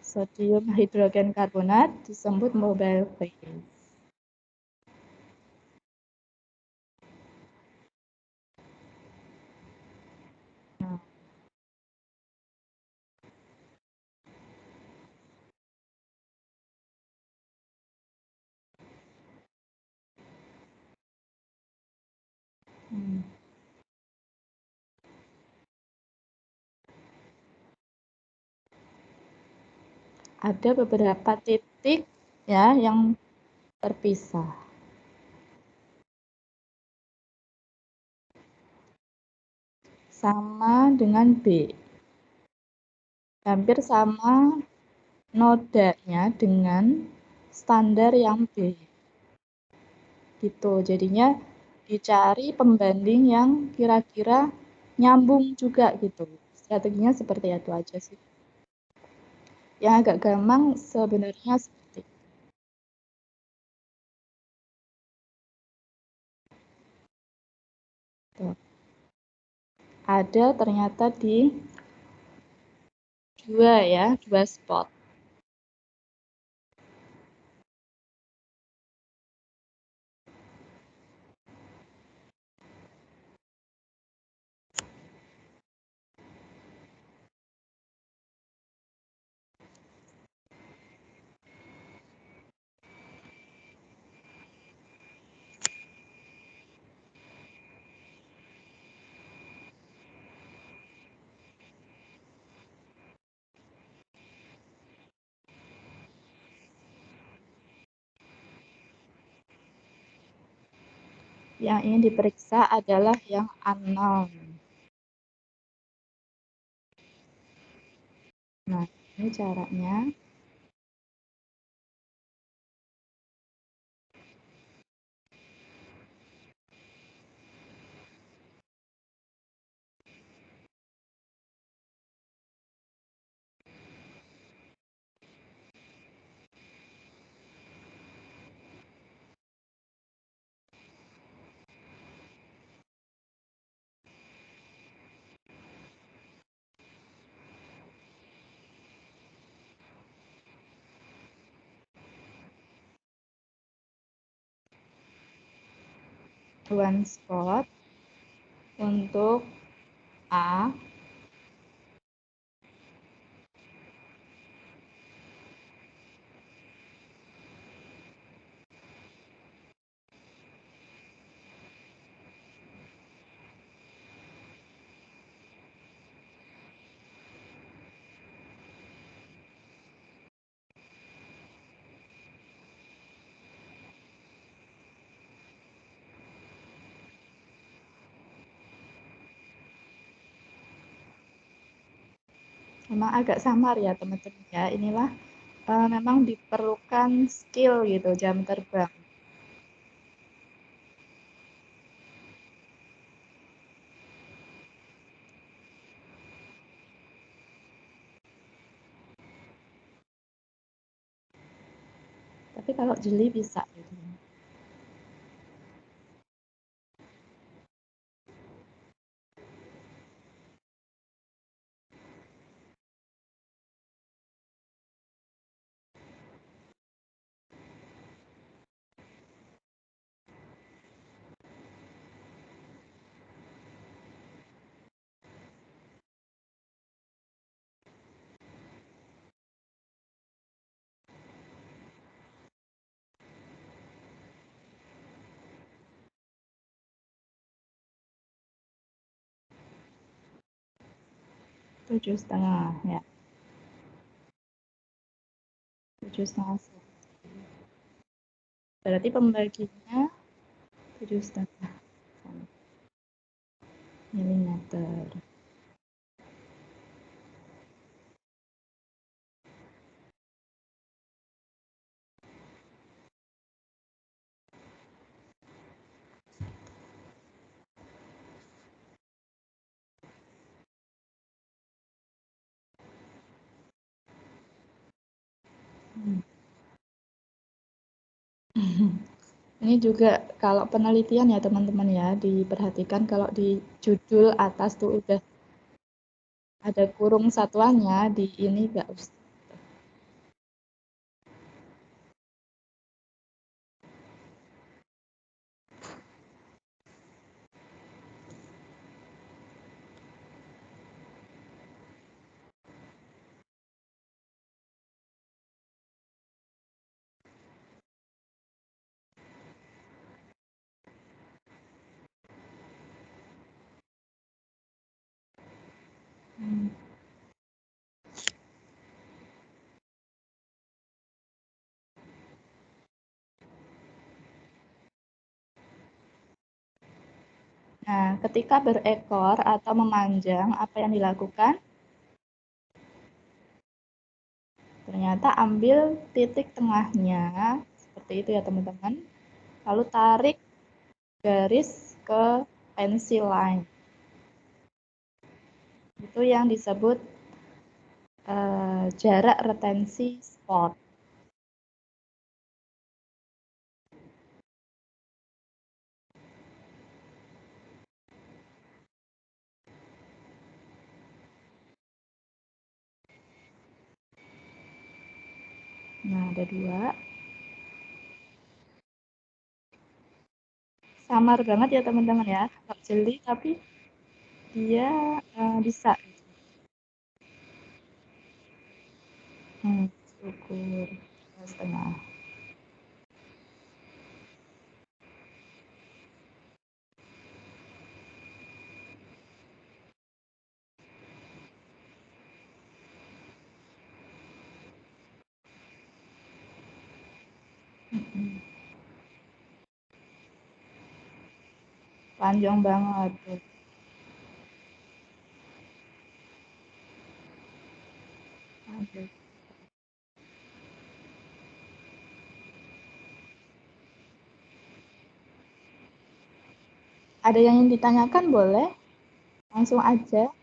sodium hidrogen karbonat disebut mobile phase. Nah, ada beberapa titik ya yang terpisah. Sama dengan B. Hampir sama nodanya dengan standar yang B. Gitu. Jadinya dicari pembanding yang kira-kira nyambung juga gitu. Strateginya seperti itu aja sih. Yang agak gampang sebenarnya seperti itu. Ada ternyata di dua spot. Yang ingin diperiksa adalah yang unknown. Nah, ini caranya. One spot untuk A. Memang agak samar ya teman-teman ya. Inilah memang diperlukan skill gitu jam terbang. Tapi kalau jeli bisa gitu. Tujuh setengah ya. 7,5 cm. Berarti pembaginya 7,5 milimeter. Ini juga kalau penelitian ya teman-teman ya, diperhatikan kalau di judul atas tuh udah ada kurung satuannya, di ini nggak usah. Nah, ketika berekor atau memanjang, apa yang dilakukan? Ternyata ambil titik tengahnya, seperti itu ya teman-teman. Lalu tarik garis ke pencil line. Itu yang disebut jarak retensi spot. Nah, ada dua. Samar banget ya teman-teman ya. Nggak jeli, tapi dia bisa. Syukur. Setengah. Panjang banget tuh. Aduh. Ada yang ingin ditanyakan boleh? Langsung aja.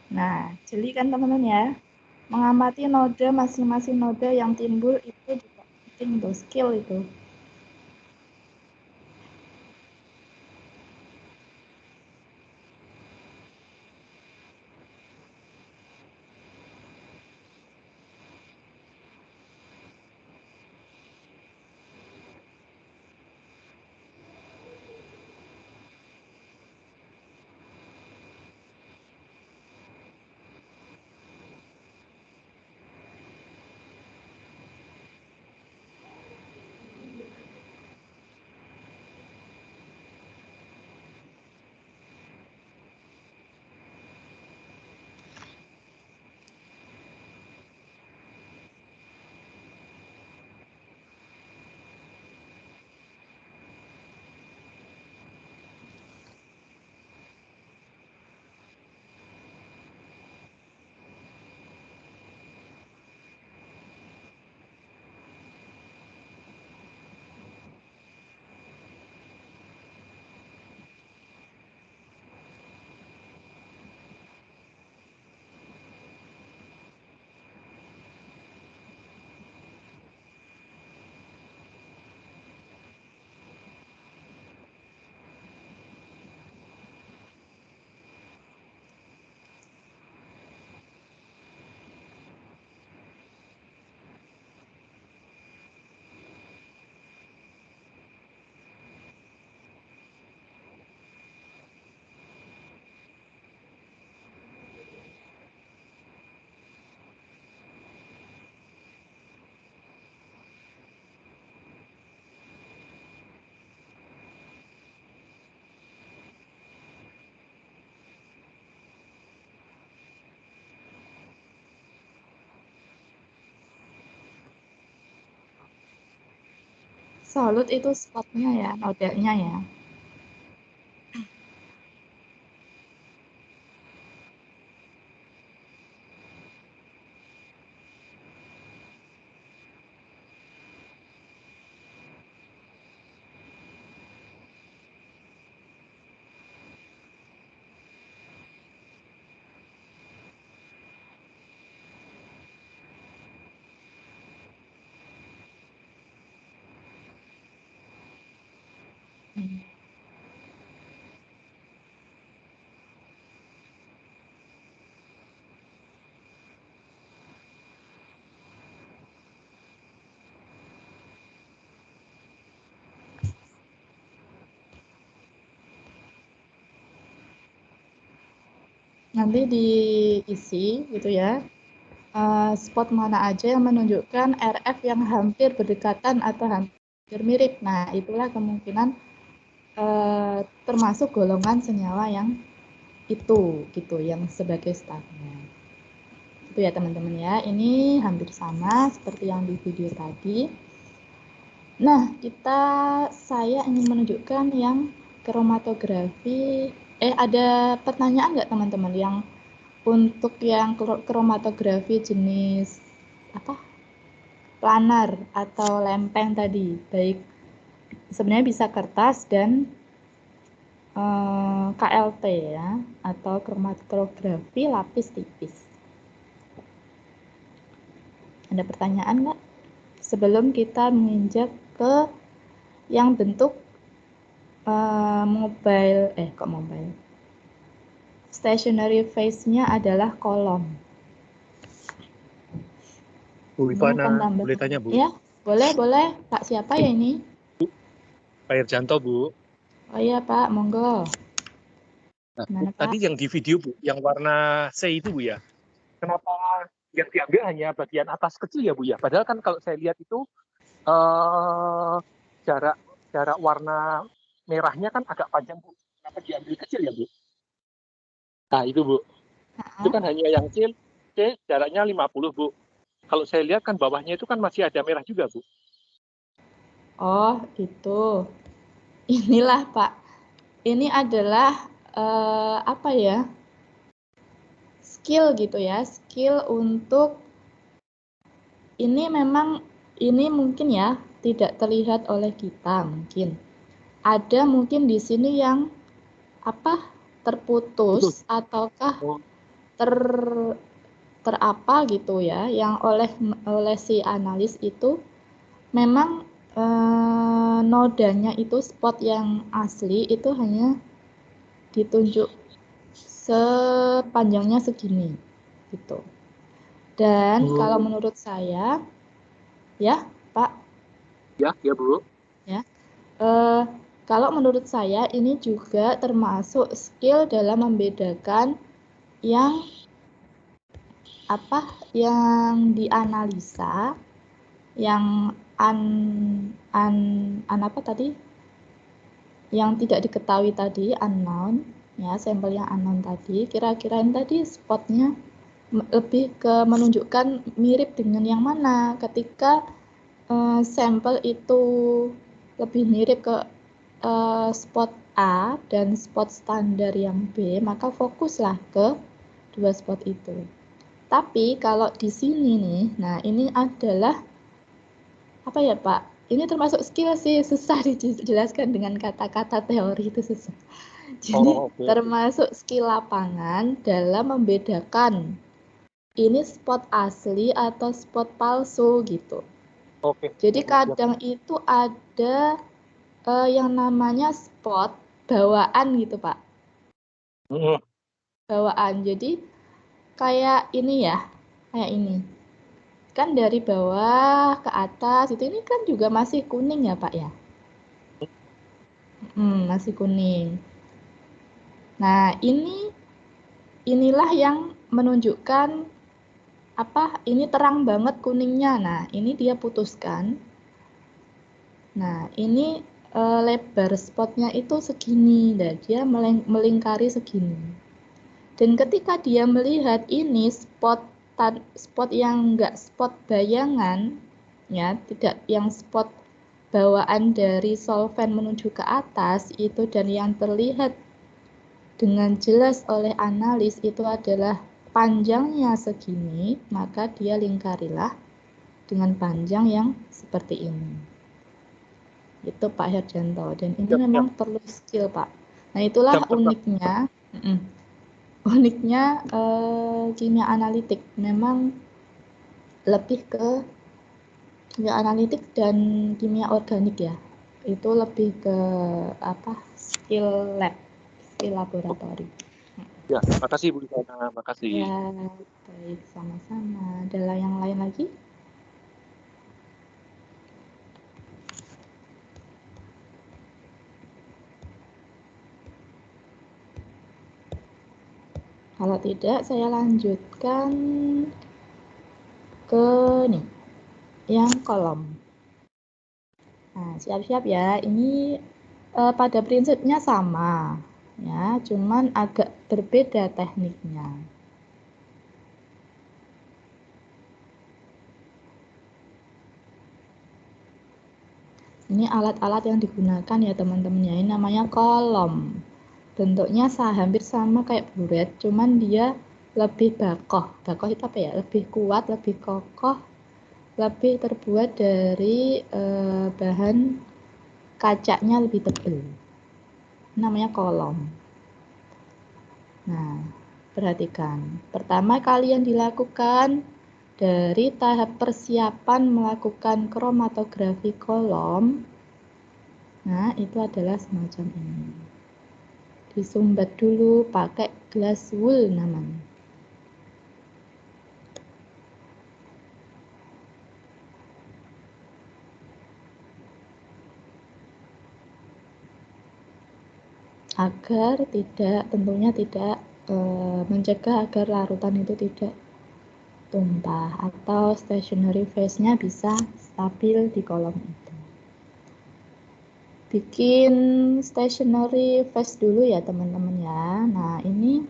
Nah, jeli kan teman-teman ya. Mengamati node masing-masing node yang timbul itu juga penting tuh, skill itu. Solid itu spotnya ya, nodenya ya. nanti diisi gitu ya. Spot mana aja yang menunjukkan RF yang hampir berdekatan atau hampir mirip. Nah, itulah kemungkinan termasuk golongan senyawa yang itu gitu, yang sebagai startnya. Itu ya teman-teman ya. Ini hampir sama seperti yang di video tadi. Nah, saya ingin menunjukkan yang kromatografi. Ada pertanyaan nggak teman-teman yang untuk yang kromatografi jenis apa? Planar atau lempeng tadi, baik sebenarnya bisa kertas dan KLT ya, atau kromatografi lapis tipis. Ada pertanyaan nggak? Sebelum kita menginjak ke yang bentuk mobile, stationary face-nya adalah kolom. Bu Ivana, boleh tanya Bu? Ya, boleh. Pak siapa ya ini? Pak Irjanto Bu. Oh iya Pak, monggo. Nah, Gimana, Pak? tadi yang di video Bu, yang warna C itu Bu ya, kenapa yang diambil hanya bagian atas kecil ya Bu ya? Padahal kan kalau saya lihat itu jarak warna merahnya kan agak panjang Bu. Kenapa diambil kecil ya Bu? Nah itu Bu, itu kan hanya yang C jaraknya 50 Bu. Kalau saya lihat kan bawahnya itu kan masih ada merah juga Bu. Oh itu, inilah Pak. Ini adalah apa ya? Skill gitu ya, skill untuk ini memang ini mungkin ya tidak terlihat oleh kita mungkin. Ada mungkin di sini yang apa terputus ataukah terapa gitu ya, yang oleh si analis itu memang nodanya itu spot yang asli itu hanya ditunjuk sepanjangnya segini gitu. Dan kalau menurut saya ya Pak ya Bu ya kalau menurut saya ini juga termasuk skill dalam membedakan yang yang dianalisa, yang apa tadi, yang tidak diketahui tadi, unknown ya, sampel yang unknown tadi, kira-kira ini tadi spotnya lebih ke menunjukkan mirip dengan yang mana. Ketika sampel itu lebih mirip ke spot A dan spot standar yang B, maka fokuslah ke dua spot itu. Tapi kalau di sini nih, nah ini adalah apa ya Pak? Ini termasuk skill sih, susah dijelaskan dengan kata-kata teori itu susah. Jadi termasuk skill lapangan dalam membedakan ini spot asli atau spot palsu gitu. Jadi kadang itu ada yang namanya spot bawaan gitu Pak. Bawaan. Jadi kayak ini ya, kayak ini. Kan dari bawah ke atas itu ini kan juga masih kuning ya Pak ya. Masih kuning. Nah inilah yang menunjukkan ini terang banget kuningnya. Nah ini dia putuskan. Nah ini lebar spotnya itu segini dan dia melingkari segini. Dan ketika dia melihat ini spot yang enggak spot bayangan ya, tidak yang spot bawaan dari solvent menuju ke atas itu, dan yang terlihat dengan jelas oleh analis itu adalah panjangnya segini, maka dia lingkarilah dengan panjang yang seperti ini. Itu Pak Herjanto, dan ini memang perlu skill Pak. Nah itulah uniknya. Uniknya kimia analitik, memang lebih ke kimia analitik dan kimia organik ya. Itu lebih ke skill laboratori. Ya, makasih Bu Ivana, makasih. Ya, baik, sama-sama. Ada yang lain lagi? Kalau tidak, saya lanjutkan ke nih, yang kolom. Nah, siap-siap ya. Ini pada prinsipnya sama, ya, cuman agak berbeda tekniknya. Ini alat-alat yang digunakan ya teman-teman ya. Ini namanya kolom. Bentuknya hampir sama kayak buret, cuman dia lebih bakoh. Bakoh itu apa ya? Lebih kuat, lebih kokoh, lebih terbuat dari bahan kacanya lebih tebal. Namanya kolom. Nah, perhatikan. Pertama kali yang dilakukan dari tahap persiapan melakukan kromatografi kolom, nah itu adalah semacam ini. Disumbat dulu pakai gelas wool namanya. Agar tentunya tidak mencegah agar larutan itu tidak tumpah atau stationary phase-nya bisa stabil di kolom itu. Bikin stationary phase dulu ya teman-teman ya. Nah ini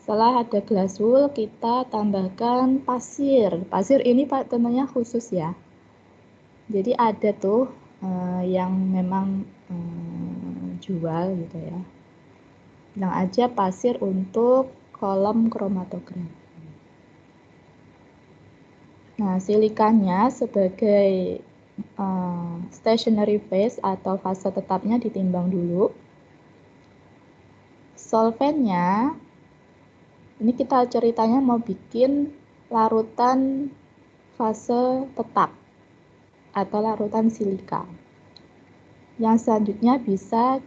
setelah ada glass wool kita tambahkan pasir. Pasir ini tentunya khusus ya. Jadi ada tuh yang memang jual gitu ya. Bilang aja pasir untuk kolom kromatografi. Nah, silikanya sebagai stationary phase atau fase tetapnya ditimbang dulu. Solvennya, ini kita ceritanya mau bikin larutan fase tetap atau larutan silika. Yang selanjutnya bisa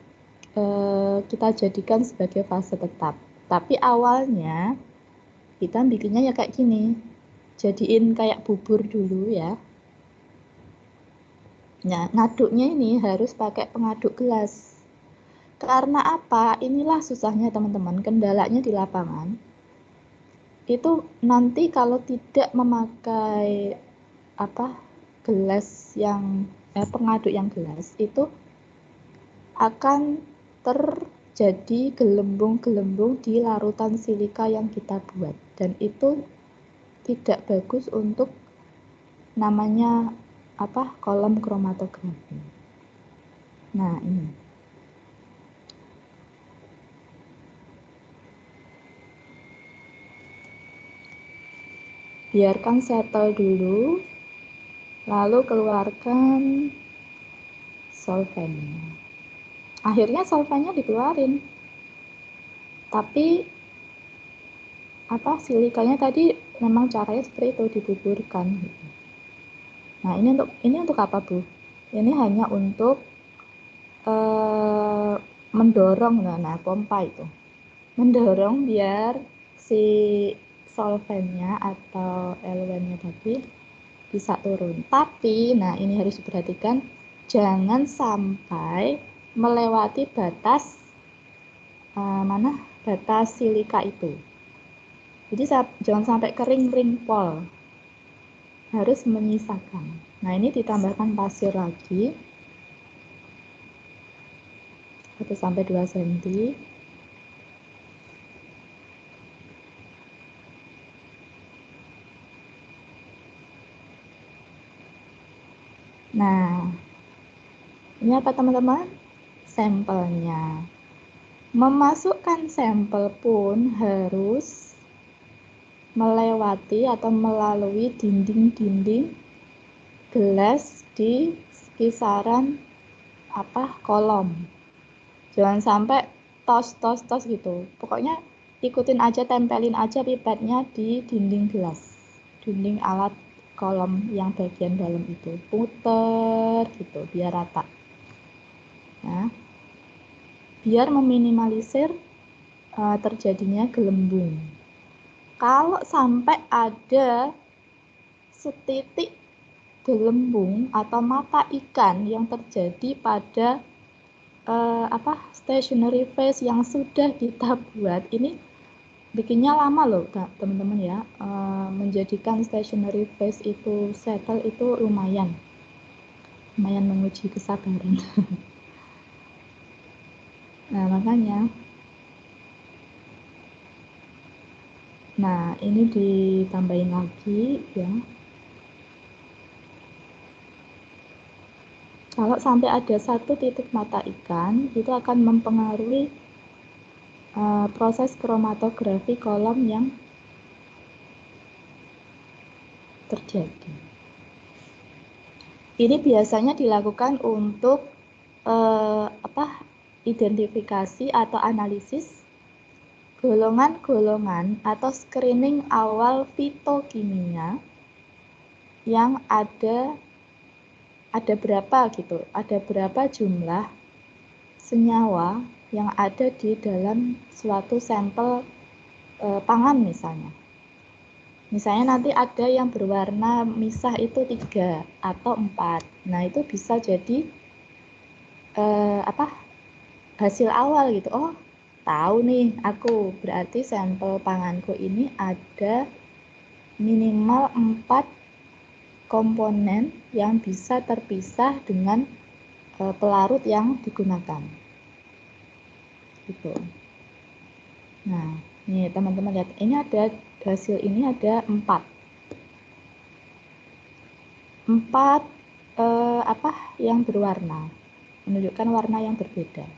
kita jadikan sebagai fase tetap. Tapi awalnya kita bikinnya ya kayak gini. Jadiin kayak bubur dulu ya. Nah, ngaduknya ini harus pakai pengaduk gelas. Karena apa? Inilah susahnya teman-teman, kendalanya di lapangan. Itu nanti kalau tidak memakai gelas yang pengaduk yang gelas, itu akan terjadi gelembung-gelembung di larutan silika yang kita buat. Dan itu tidak bagus untuk namanya kolom kromatografi. Nah, ini. Biarkan settle dulu, lalu keluarkan solvennya. Akhirnya solvennya dikeluarin. Tapi silikanya tadi memang caranya seperti itu, dibuburkan gitu. Nah, ini untuk apa, Bu? Ini hanya untuk mendorong, nah pompa itu. Mendorong biar si solvennya atau elemennya tadi bisa turun. Tapi, nah ini harus diperhatikan, jangan sampai melewati batas batas silika itu. Jadi jangan sampai kering ringpol. Harus menyisakan. Nah, ini ditambahkan pasir lagi. 1-2 cm. Nah, ini apa teman-teman? Sampelnya. Memasukkan sampel pun harus melewati atau melalui dinding-dinding gelas di kisaran kolom. Jangan sampai tos gitu. Pokoknya ikutin aja, tempelin aja pipetnya di dinding gelas, dinding alat kolom yang bagian dalam itu. Puter gitu biar rata. Nah, biar meminimalisir terjadinya gelembung. Kalau sampai ada setitik gelembung atau mata ikan yang terjadi pada stationary phase yang sudah kita buat, ini bikinnya lama loh teman-teman ya. Menjadikan stationary phase itu settle itu lumayan menguji kesabaran. Nah makanya, nah ini ditambahin lagi ya. Kalau sampai ada satu titik mata ikan, itu akan mempengaruhi proses kromatografi kolom yang terjadi. Ini biasanya dilakukan untuk identifikasi atau analisis golongan-golongan atau screening awal fitokimia yang ada berapa gitu, ada berapa jumlah senyawa yang ada di dalam suatu sampel pangan misalnya. Misalnya nanti ada yang berwarna misah itu 3 atau 4. Nah, itu bisa jadi hasil awal gitu. Oh, tahu nih aku, berarti sampel panganku ini ada minimal 4 komponen yang bisa terpisah dengan pelarut yang digunakan. Gitu. Nah, nih teman-teman lihat, ini ada hasil ini ada 4 yang berwarna, menunjukkan warna yang berbeda.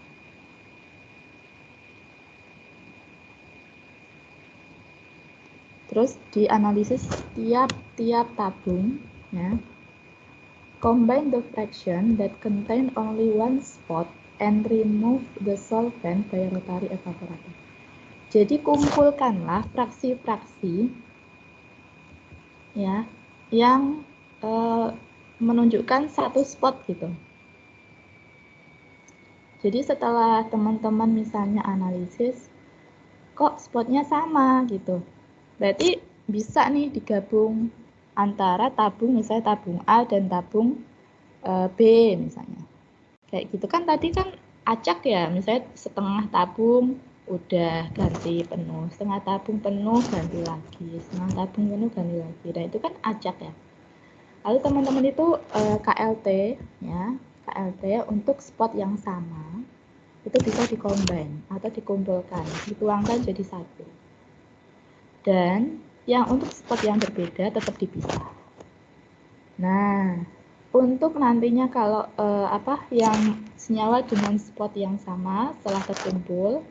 Terus dianalisis tiap tabung, ya. Combine the fraction that contain only one spot and remove the solvent by rotary evaporator. Jadi kumpulkanlah fraksi-fraksi ya yang menunjukkan satu spot gitu. Jadi setelah teman-teman misalnya analisis, kok spotnya sama gitu. Berarti bisa nih digabung antara tabung, misalnya tabung A dan tabung B misalnya. Kayak gitu kan tadi kan acak ya, misalnya setengah tabung udah ganti penuh, setengah tabung penuh ganti lagi, setengah tabung penuh ganti lagi. Dan itu kan acak ya. Lalu teman-teman itu KLT ya, KLT untuk spot yang sama itu bisa dikombin atau dikumpulkan, dituangkan jadi satu. Dan yang untuk spot yang berbeda tetap dipisah. Nah, untuk nantinya kalau yang senyawa dengan spot yang sama setelah terkumpul,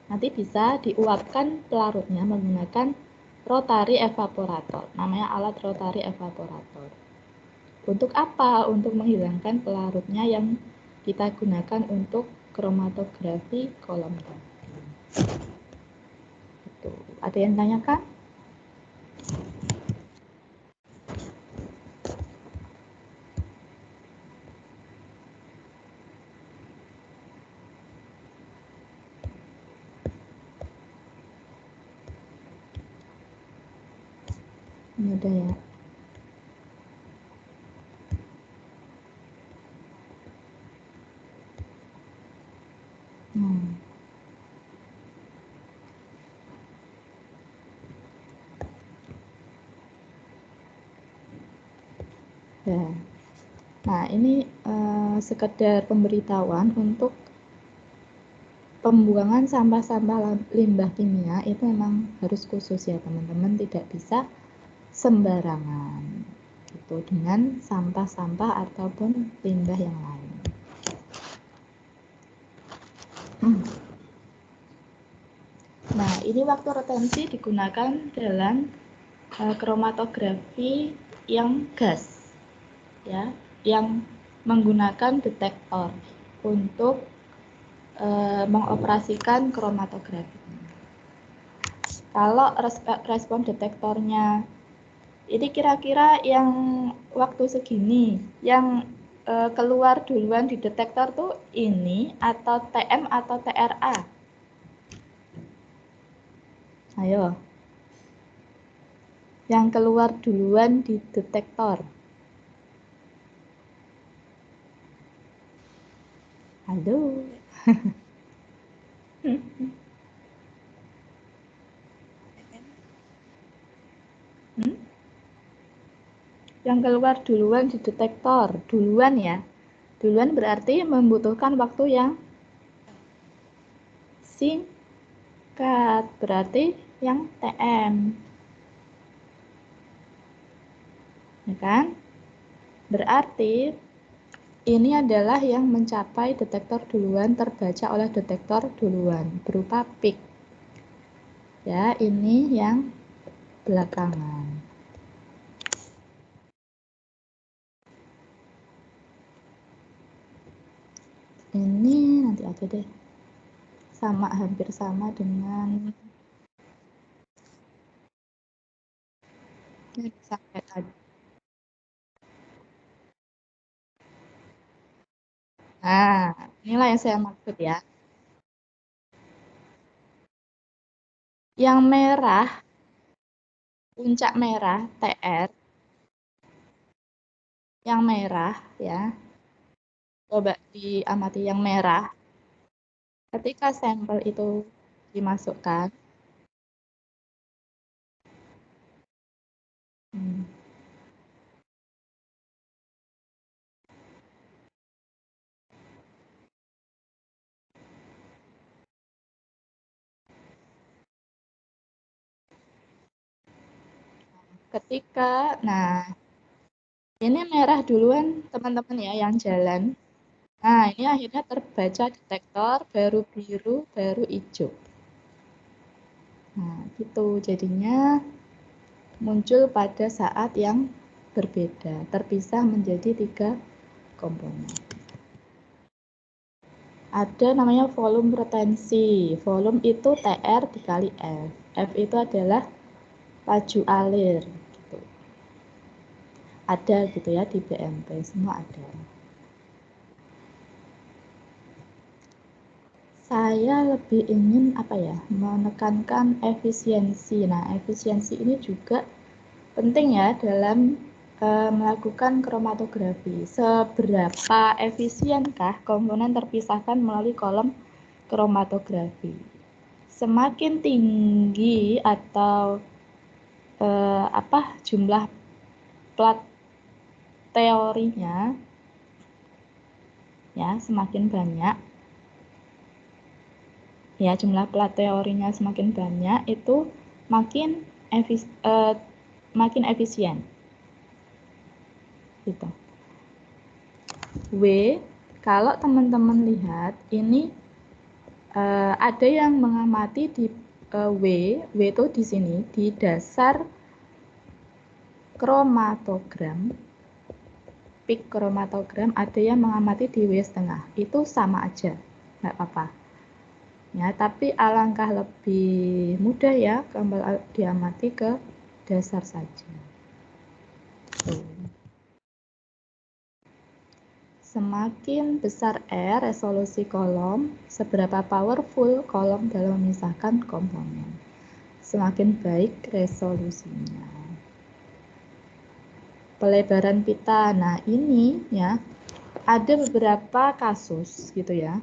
nanti bisa diuapkan pelarutnya menggunakan rotary evaporator. Namanya alat rotary evaporator. Untuk apa? Untuk menghilangkan pelarutnya yang kita gunakan untuk kromatografi kolom tadi. Gitu. Ada yang tanyakan? Ini udah ya. Nah, ini sekedar pemberitahuan untuk pembuangan sampah-sampah limbah kimia itu memang harus khusus ya teman-teman, tidak bisa sembarangan gitu dengan sampah-sampah ataupun limbah yang lain. Nah, ini waktu retensi digunakan dalam kromatografi yang gas ya, yang menggunakan detektor untuk mengoperasikan kromatografi. Kalau respon detektornya ini kira-kira yang waktu segini, yang keluar duluan di detektor tuh ini atau TM atau TRA? Ayo. Yang keluar duluan di detektor. Halo. yang keluar duluan di detektor. Duluan ya. Duluan berarti membutuhkan waktu yang singkat. Berarti yang TM. Ya kan? Berarti ini adalah yang mencapai detektor duluan, terbaca oleh detektor duluan berupa peak. Ya, ini yang belakangan. Ini nanti aja deh. Sama, hampir sama dengan ini sampai tadi. Nah, inilah yang saya maksud ya. Yang merah, puncak merah, TR, yang merah ya. Coba diamati yang merah. Ketika sampel itu dimasukkan, nah ini merah duluan teman-teman ya yang jalan. Nah ini akhirnya terbaca detektor, baru biru, baru hijau. Nah gitu jadinya muncul pada saat yang berbeda, terpisah menjadi 3 komponen. Ada namanya volume retensi. Volume itu TR dikali F. F itu adalah laju alir. Gitu. Ada gitu ya di BMP, semua ada. Saya lebih ingin menekankan efisiensi. Nah, efisiensi ini juga penting ya dalam melakukan kromatografi. Seberapa efisienkah komponen terpisahkan melalui kolom kromatografi? Semakin tinggi atau jumlah plat teorinya ya semakin banyak. Ya, jumlah plat teorinya semakin banyak itu makin efisien. Gitu. W, kalau teman-teman lihat ini ada yang mengamati di W itu di sini di dasar kromatogram, peak kromatogram ada yang mengamati di W setengah. Itu sama aja, nggak apa-apa. Ya, tapi alangkah lebih mudah ya kalau diamati ke dasar saja. Semakin besar R resolusi kolom, seberapa powerful kolom dalam memisahkan komponen. Semakin baik resolusinya. Pelebaran pita. Nah, ini ya ada beberapa kasus gitu ya.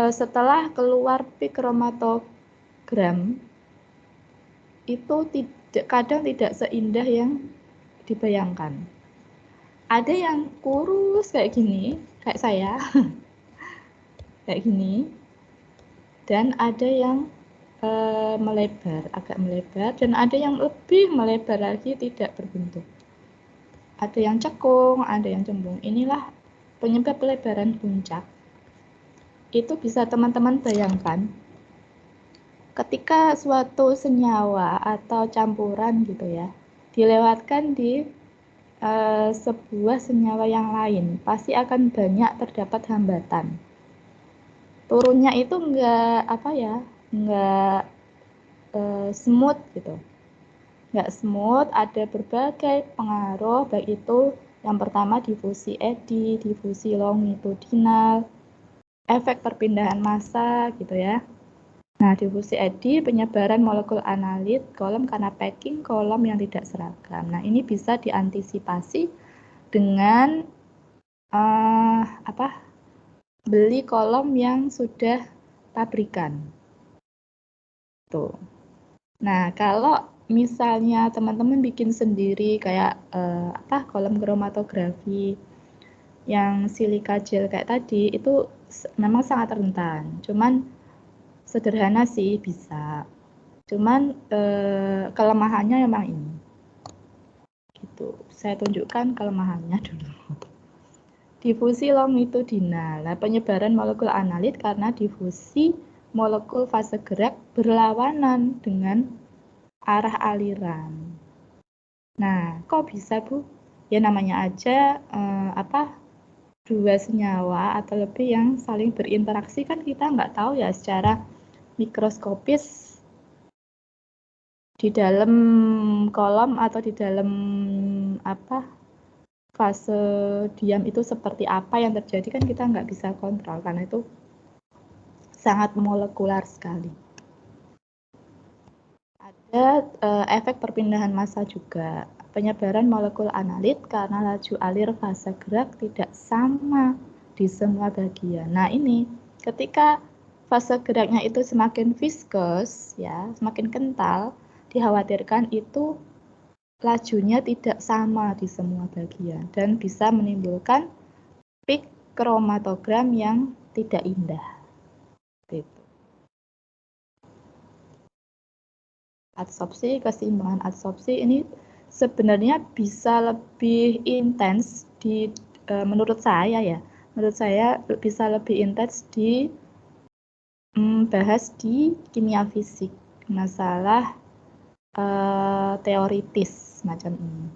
Setelah keluar peak kromatogram itu kadang tidak seindah yang dibayangkan. Ada yang kurus kayak gini, kayak saya, kayak gini, dan ada yang melebar, agak melebar, dan ada yang lebih melebar lagi tidak berbentuk. Ada yang cekung, ada yang cembung. Inilah penyebab pelebaran puncak. Itu bisa teman-teman bayangkan ketika suatu senyawa atau campuran gitu ya dilewatkan di sebuah senyawa yang lain, pasti akan banyak terdapat hambatan. Turunnya itu enggak smooth gitu. Enggak smooth, ada berbagai pengaruh, baik itu yang pertama difusi eddy, difusi longitudinal, efek perpindahan massa gitu ya. Nah, difusi eddy, penyebaran molekul analit, kolom karena packing kolom yang tidak seragam. Nah, ini bisa diantisipasi dengan beli kolom yang sudah pabrikan. Tuh. Nah, kalau misalnya teman-teman bikin sendiri kayak kolom kromatografi yang silika gel kayak tadi, itu memang sangat rentan. Cuman sederhana sih bisa. Cuman kelemahannya memang ini. Gitu. Saya tunjukkan kelemahannya dulu. Difusi longitudinal. Nah, penyebaran molekul analit karena difusi molekul fase gerak berlawanan dengan arah aliran. Nah, kok bisa, Bu? Ya namanya aja dua senyawa atau lebih yang saling berinteraksi, kan kita nggak tahu ya secara mikroskopis di dalam kolom atau di dalam fase diam itu seperti apa yang terjadi, kan kita nggak bisa kontrol karena itu sangat molekular sekali. Ada efek perpindahan massa juga. Penyebaran molekul analit karena laju alir fase gerak tidak sama di semua bagian. Nah, ini ketika fase geraknya itu semakin viscous, ya, semakin kental, dikhawatirkan itu lajunya tidak sama di semua bagian dan bisa menimbulkan peak kromatogram yang tidak indah. Gitu. Adsorpsi, keseimbangan adsorpsi ini sebenarnya bisa lebih intens menurut saya bisa lebih intens bahas di kimia fisik, masalah teoritis macam ini.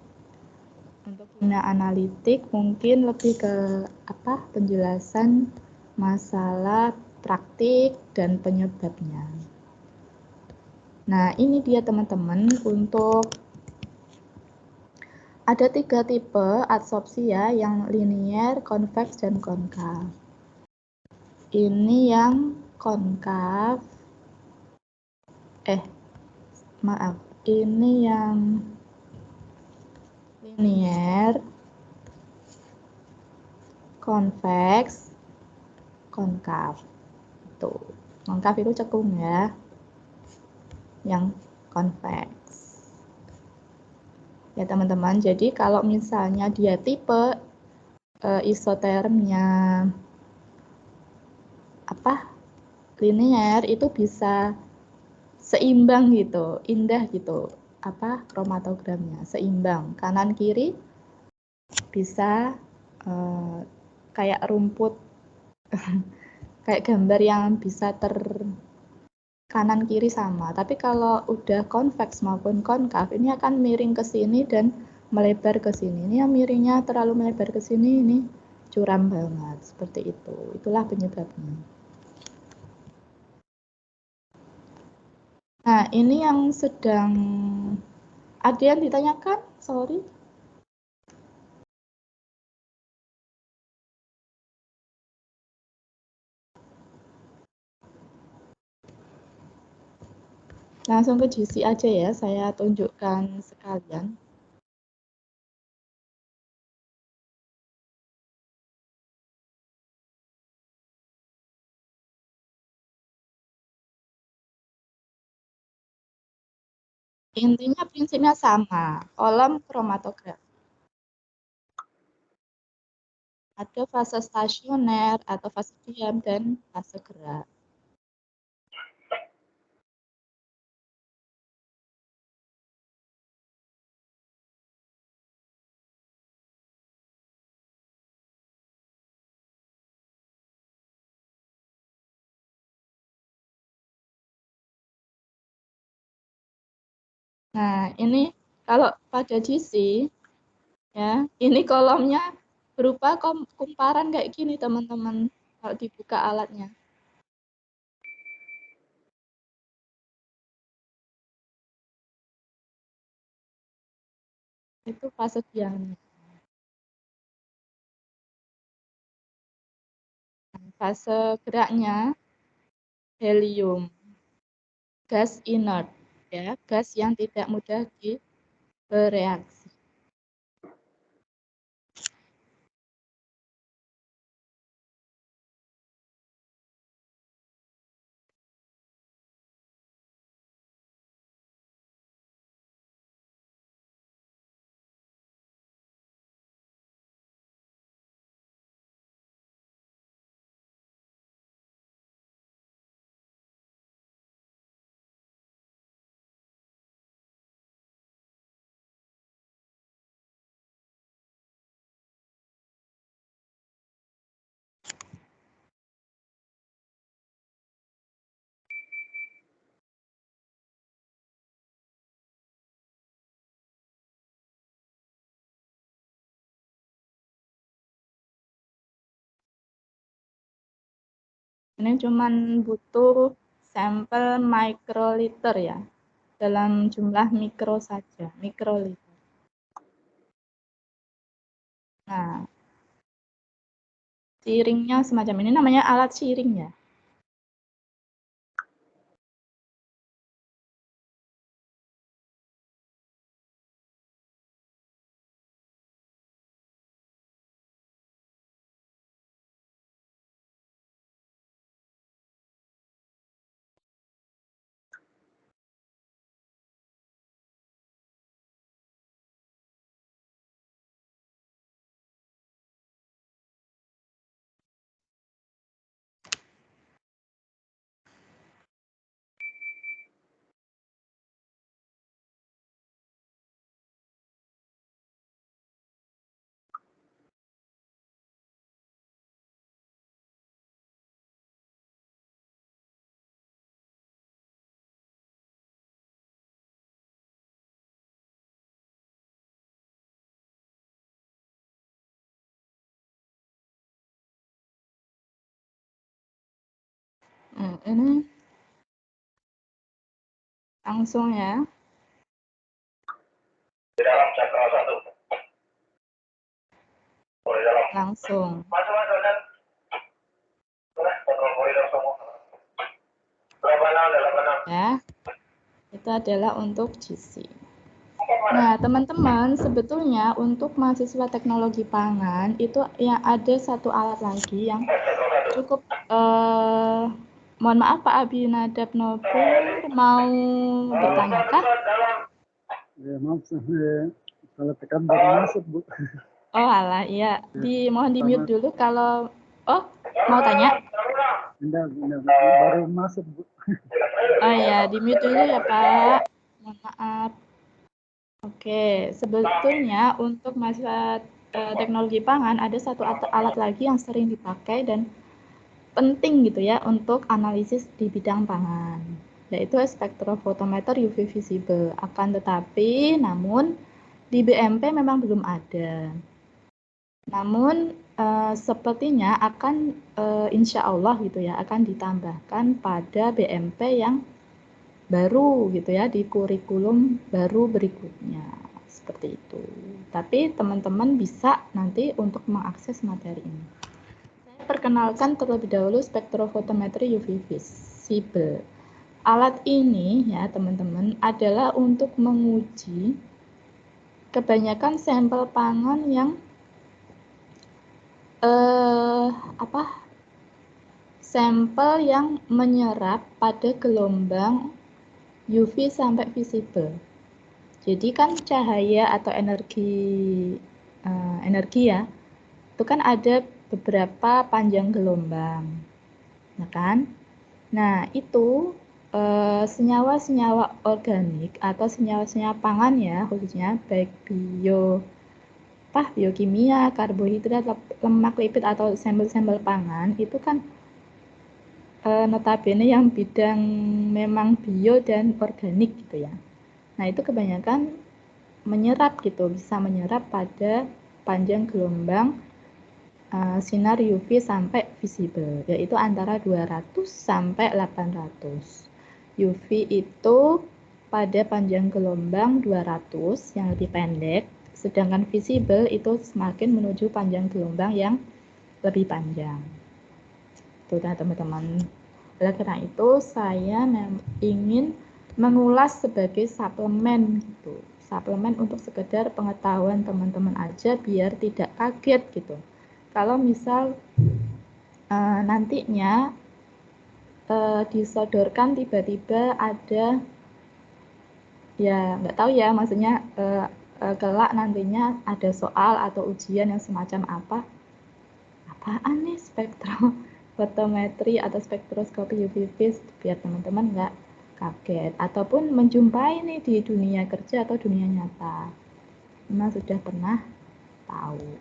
Untuk kimia analitik mungkin lebih ke penjelasan masalah praktik dan penyebabnya. Nah, ini dia teman-teman, untuk ada 3 tipe adsorpsi ya, yang linier, konveks, dan konkav. Ini yang konkav, ini yang linier, konveks, konkav. Tuh, konkav itu cekung ya, yang konveks. Ya teman-teman, jadi kalau misalnya dia tipe isotermnya linier, itu bisa seimbang gitu, indah gitu, kromatogramnya seimbang, kanan kiri bisa kayak rumput kayak gambar yang bisa kanan kiri sama. Tapi kalau udah konveks maupun konkav, ini akan miring ke sini dan melebar ke sini. Ini yang miringnya terlalu melebar ke sini, ini curam banget, seperti itu. Itulah penyebabnya. Nah, ini yang sedang ada yang ditanyakan, sorry. Langsung ke GC aja ya, saya tunjukkan sekalian. Intinya prinsipnya sama, kolom kromatografi. Ada fase stasioner atau fase diam dan fase gerak. Nah, ini kalau pada GC, ya, ini kolomnya berupa kumparan kayak gini, teman-teman, kalau dibuka alatnya. Itu fase diamnya. Fase geraknya helium, gas inert, ya, gas yang tidak mudah bereaksi. Ini cuman butuh sampel mikroliter ya, dalam jumlah mikro saja, mikroliter. Nah, shiringnya semacam ini, namanya alat shiring ya. Ini langsung ya. Di dalam cakra 1. Langsung. Ya, itu adalah untuk GC. Nah, teman-teman, sebetulnya untuk mahasiswa teknologi pangan itu yang ada satu alat lagi yang cukup mohon maaf Pak Abinadab Nobur, mau bertanya kah? Ya, maaf, kalau tekan baru masuk, Bu. Oh alah, iya. Mohon di-mute dulu kalau... Oh, mau tanya? Enggak, baru masuk, Bu. Oh iya, di-mute dulu ya Pak. Mohon maaf. Oke, sebetulnya untuk mahasiswa teknologi pangan ada satu alat lagi yang sering dipakai dan penting gitu ya untuk analisis di bidang pangan, yaitu spektrofotometer UV visible. Akan tetapi, namun di BMP memang belum ada. Namun sepertinya akan insya Allah gitu ya akan ditambahkan pada BMP yang baru gitu ya di kurikulum baru berikutnya seperti itu. Tapi teman-teman bisa nanti untuk mengakses materi ini. Saya perkenalkan terlebih dahulu spektrofotometri UV visible. Alat ini ya teman-teman adalah untuk menguji kebanyakan sampel pangan yang sampel yang menyerap pada gelombang UV sampai visible. Jadi kan cahaya atau energi ya, itu kan ada beberapa panjang gelombang, ya kan? Nah itu senyawa-senyawa organik atau senyawa-senyawa pangan ya khususnya baik biokimia, karbohidrat, lemak, lipid atau sampel-sampel pangan itu kan notabene yang bidang memang bio dan organik gitu ya. Nah itu kebanyakan menyerap gitu, bisa menyerap pada panjang gelombang sinar UV sampai visible, yaitu antara 200 sampai 800. UV itu pada panjang gelombang 200 yang lebih pendek, sedangkan visible itu semakin menuju panjang gelombang yang lebih panjang. Itu teman-teman. Oleh karena itu saya ingin mengulas sebagai suplemen gitu. Suplemen untuk sekedar pengetahuan teman-teman aja biar tidak kaget gitu. Kalau misal nantinya disodorkan tiba-tiba ada ya nggak tahu ya maksudnya kelak nantinya ada soal atau ujian yang semacam apaan nih spektrofotometri atau spektroskopi UV biar teman-teman nggak kaget ataupun menjumpai nih di dunia kerja atau dunia nyata memang sudah pernah tahu.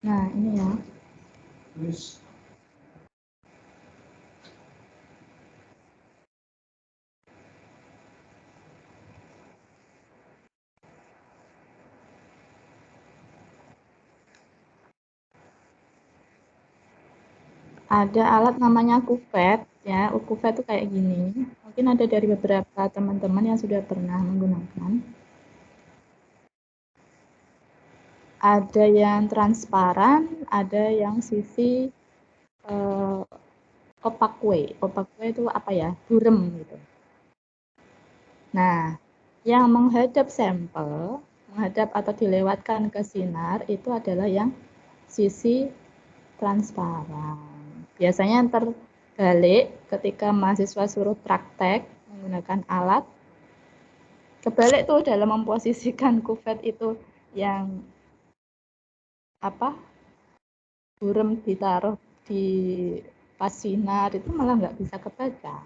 Nah, ini ya. Ada alat namanya kuvet, ya. Kuvet itu kayak gini. Mungkin ada dari beberapa teman-teman yang sudah pernah menggunakan. Ada yang transparan, ada yang sisi opaque. Opaque itu apa ya? Burem gitu. Nah, yang menghadap sampel, menghadap atau dilewatkan ke sinar itu adalah yang sisi transparan. Biasanya terbalik ketika mahasiswa suruh praktek menggunakan alat, kebalik tuh dalam memposisikan kuvet itu yang apa burem ditaruh di pas sinar itu malah nggak bisa kebaca.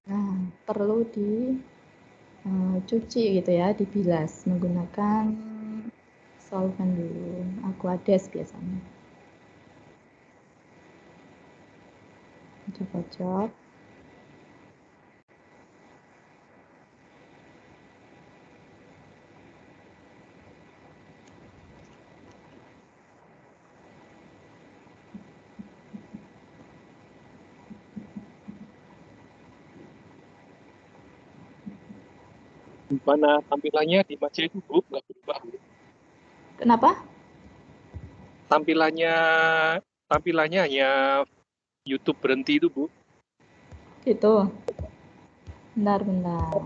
Nah, perlu dicuci gitu ya, dibilas menggunakan solvent dulu, Aquades biasanya. Dikocok. Gimana tampilannya di Maja itu, Bu? Nggak berubah, Bu? Kenapa? Tampilannya hanya YouTube berhenti itu, Bu. Gitu. Bentar.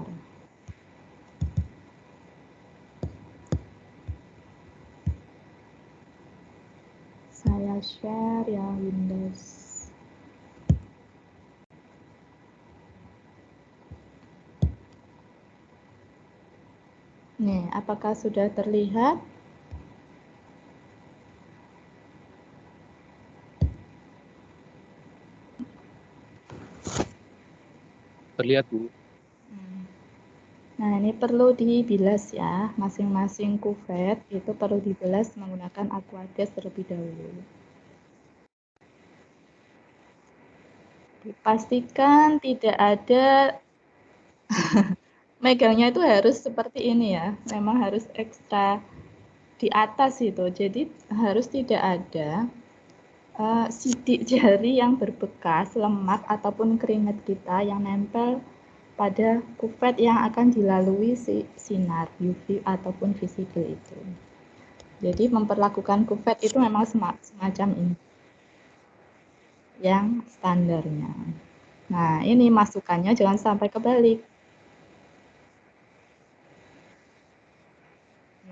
Saya share ya Windows. Nih, apakah sudah terlihat? Terlihat, Bu. Nah, ini perlu dibilas ya. Masing-masing kuvet itu perlu dibilas menggunakan Aquades terlebih dahulu. Dipastikan tidak ada megangnya itu harus seperti ini ya. Memang harus ekstra di atas itu. Jadi harus tidak ada sidik jari yang berbekas, lemak ataupun keringat kita yang nempel pada kuvet yang akan dilalui sinar UV ataupun visible itu. Jadi memperlakukan kuvet itu memang semacam ini, yang standarnya. Nah, ini masukannya jangan sampai kebalik.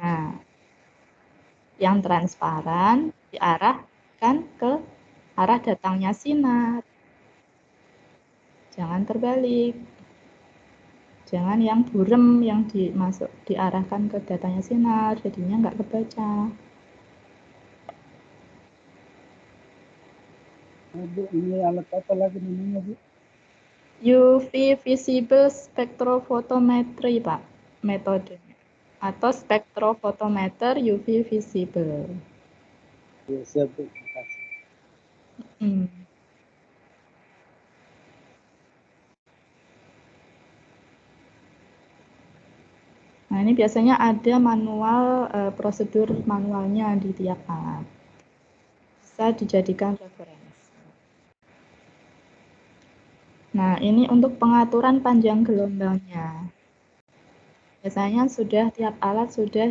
Nah, yang transparan diarahkan ke arah datangnya sinar. Jangan terbalik. Jangan yang burem yang diarahkan ke datangnya sinar, jadinya nggak kebaca. Bu, ini alat apa lagi namanya, Bu? UV visible spectrophotometry, Pak, metodenya. Atau spektrofotometer UV visible. Ya, siap, Bu. Terima kasih. Nah, ini biasanya ada manual, prosedur manualnya di tiap alat. Bisa dijadikan referensi. Nah, ini untuk pengaturan panjang gelombangnya. Biasanya tiap alat sudah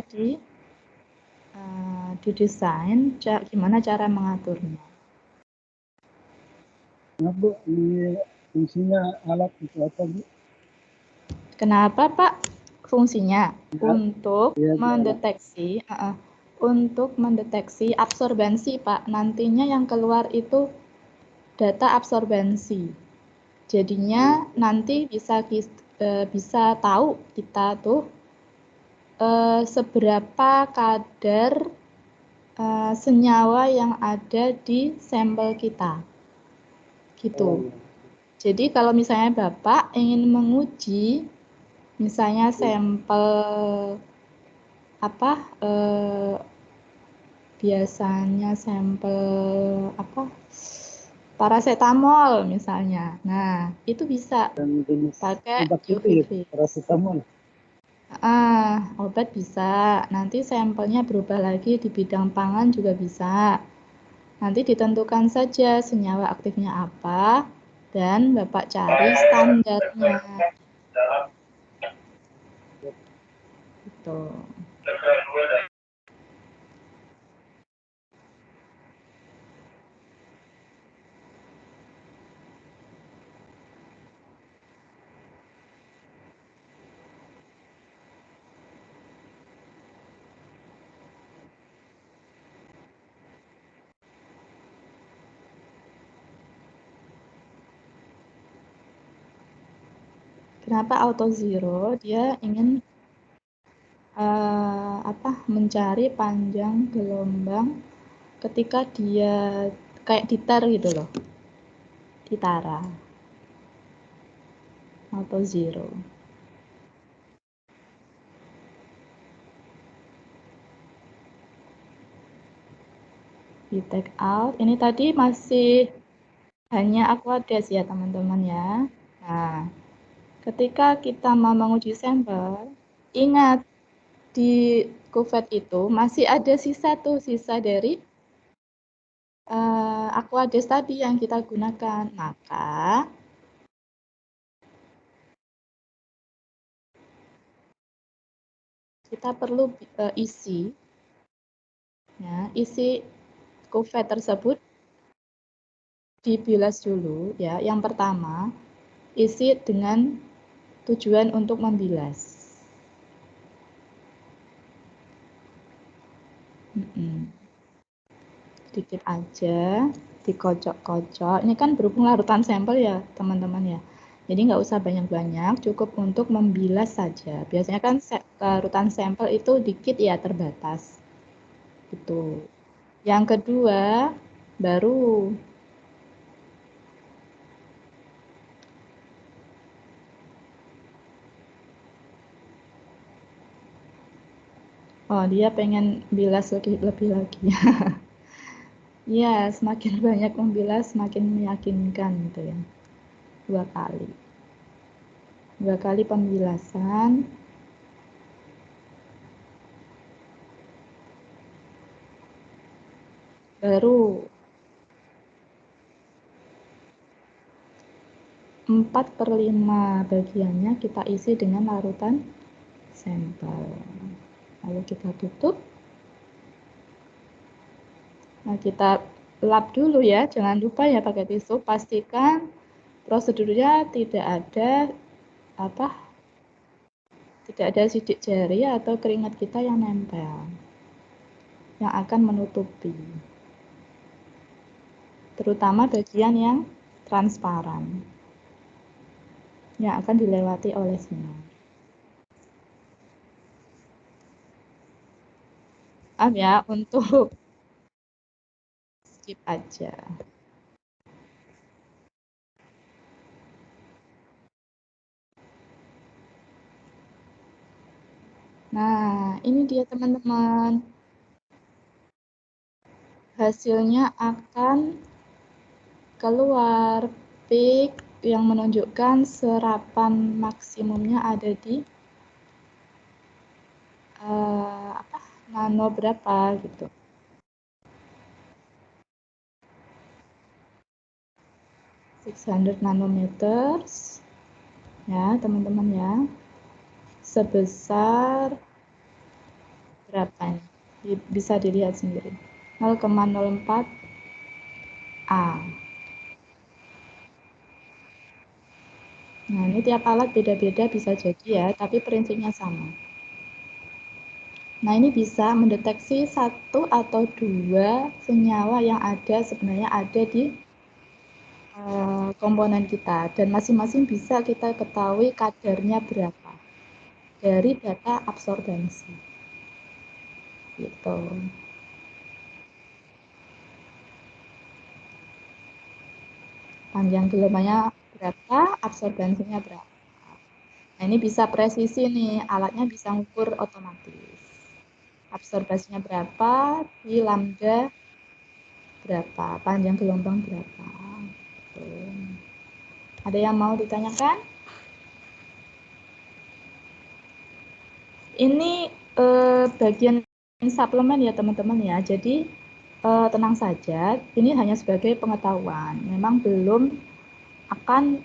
didesain gimana cara mengaturnya. Nah, Bu, ini fungsinya alat itu apa, Bu? Kenapa, Pak? Fungsinya Ya, untuk ya, mendeteksi absorbensi, Pak. Nantinya yang keluar itu data absorbensi. Jadinya nanti bisa tahu kita tuh seberapa kadar senyawa yang ada di sampel kita. Gitu. Jadi kalau misalnya Bapak ingin menguji misalnya sampel biasanya sampel paracetamol misalnya. Nah, itu bisa Dan jenis pakai obat itu ya, UVB. paracetamol. Obat bisa. Nanti sampelnya berubah lagi di bidang pangan juga bisa. Nanti ditentukan saja senyawa aktifnya apa dan Bapak cari standarnya. Gitu. Kenapa auto zero? Dia ingin mencari panjang gelombang ketika dia kayak ditar gitu loh, ditara auto zero. Di take out, ini tadi masih hanya Aquades ya teman-teman ya. Nah, ketika kita mau menguji sampel, ingat di cuvette itu masih ada sisa dari Aquades tadi yang kita gunakan. Maka kita perlu isi cuvette tersebut dibilas dulu ya. Yang pertama, isi dengan tujuan untuk membilas. Sedikit aja, dikocok-kocok. Ini kan berhubung larutan sampel ya, teman-teman ya. Jadi nggak usah banyak-banyak, cukup untuk membilas saja. Biasanya kan larutan sampel itu dikit ya, terbatas. Gitu. Yang kedua, baru dia pengen bilas lebih lagi. Ya, semakin banyak membilas, semakin meyakinkan gitu ya. 2 kali. 2 kali pembilasan. Baru 4/5 bagiannya kita isi dengan larutan sampel. Lalu kita tutup. Nah, kita lap dulu ya, jangan lupa ya pakai tisu, pastikan prosedurnya tidak ada sidik jari atau keringat kita yang nempel, yang akan menutupi, terutama bagian yang transparan, yang akan dilewati oleh sinar. Ya, untuk skip aja. Nah, ini dia teman-teman. Hasilnya akan keluar peak yang menunjukkan serapan maksimumnya ada di nano berapa gitu. (600 nanometers ya teman-teman ya, sebesar berapa ini? Bisa dilihat sendiri, 0,04 A. Nah, ini tiap alat beda-beda bisa jadi ya, tapi prinsipnya sama. Nah, ini bisa mendeteksi 1 atau 2 senyawa yang sebenarnya ada di komponen kita, dan masing-masing bisa kita ketahui kadarnya berapa dari data absorbensi. Gitu. Panjang gelombangnya berapa, absorbensinya berapa. Nah, ini bisa presisi nih, alatnya bisa ngukur otomatis. absorbasinya berapa, di lambda berapa, panjang gelombang berapa. Ada yang mau ditanyakan? Ini bagian suplemen ya teman-teman ya. Jadi tenang saja, ini hanya sebagai pengetahuan. Memang belum akan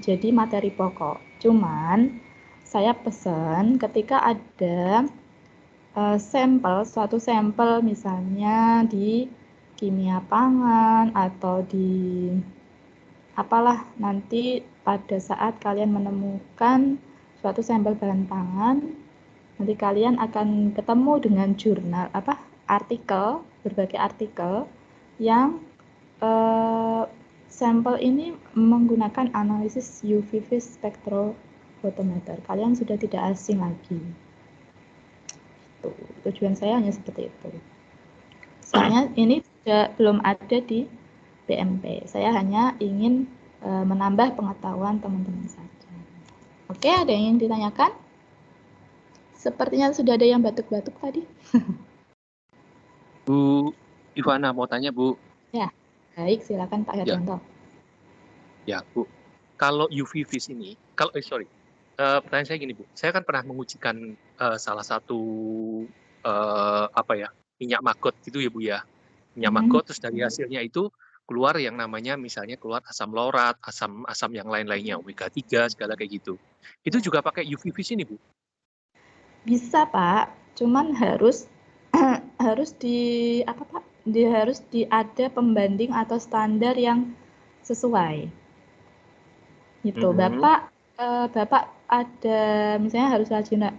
jadi materi pokok. Cuman saya pesan ketika ada suatu sampel misalnya di kimia pangan atau di apalah nanti pada saat kalian menemukan suatu sampel bahan pangan, nanti kalian akan ketemu dengan jurnal berbagai artikel yang sampel ini menggunakan analisis UV vis spektrofotometer. Kalian sudah tidak asing lagi. Tujuan saya hanya seperti itu. Soalnya ini belum ada di BMP. Saya hanya ingin menambah pengetahuan teman-teman saja. Oke, ada yang ingin ditanyakan? Sepertinya sudah ada yang batuk-batuk tadi. Bu Ivana mau tanya, Bu. Ya, baik, silakan Pak Herdanto. Ya, Bu. Kalau UV vis ini, pertanyaan saya gini, Bu. Saya kan pernah mengujikan salah satu minyak maggot gitu ya, Bu ya. Minyak maggot, terus dari hasilnya itu keluar yang namanya misalnya keluar asam laurat, asam yang lain-lainnya, omega 3 segala kayak gitu. Itu juga pakai UV vis ini, Bu? Bisa, Pak. Cuman harus ada pembanding atau standar yang sesuai. Gitu. Bapak ada misalnya harus rajin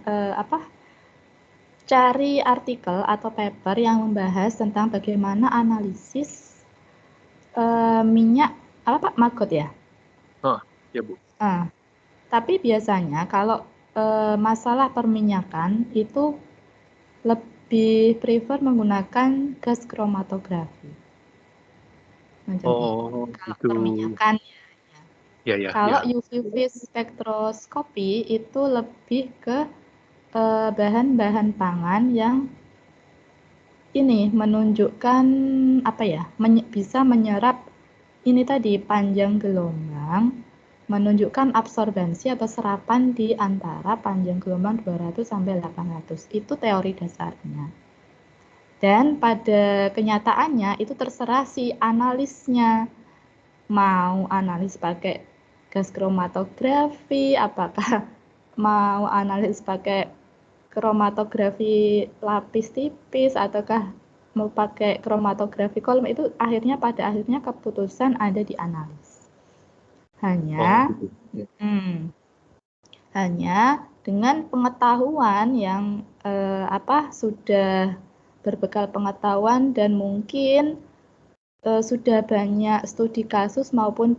cari artikel atau paper yang membahas tentang bagaimana analisis minyak maggot ya. Oh, ya, Bu. Tapi biasanya kalau masalah perminyakan itu lebih prefer menggunakan gas kromatografi. Kalau perminyakan ya. Kalau UV vis spektroskopi itu lebih ke bahan-bahan pangan yang ini menunjukkan bisa menyerap ini tadi panjang gelombang, menunjukkan absorbansi atau serapan di antara panjang gelombang 200 sampai 800. Itu teori dasarnya. Dan pada kenyataannya itu terserah si analisnya. Mau analis pakai gas kromatografi, apakah mau analis pakai kromatografi lapis tipis, ataukah mau pakai kromatografi kolom, itu pada akhirnya keputusan ada di analis. Hanya dengan pengetahuan yang sudah berbekal pengetahuan dan mungkin sudah banyak studi kasus maupun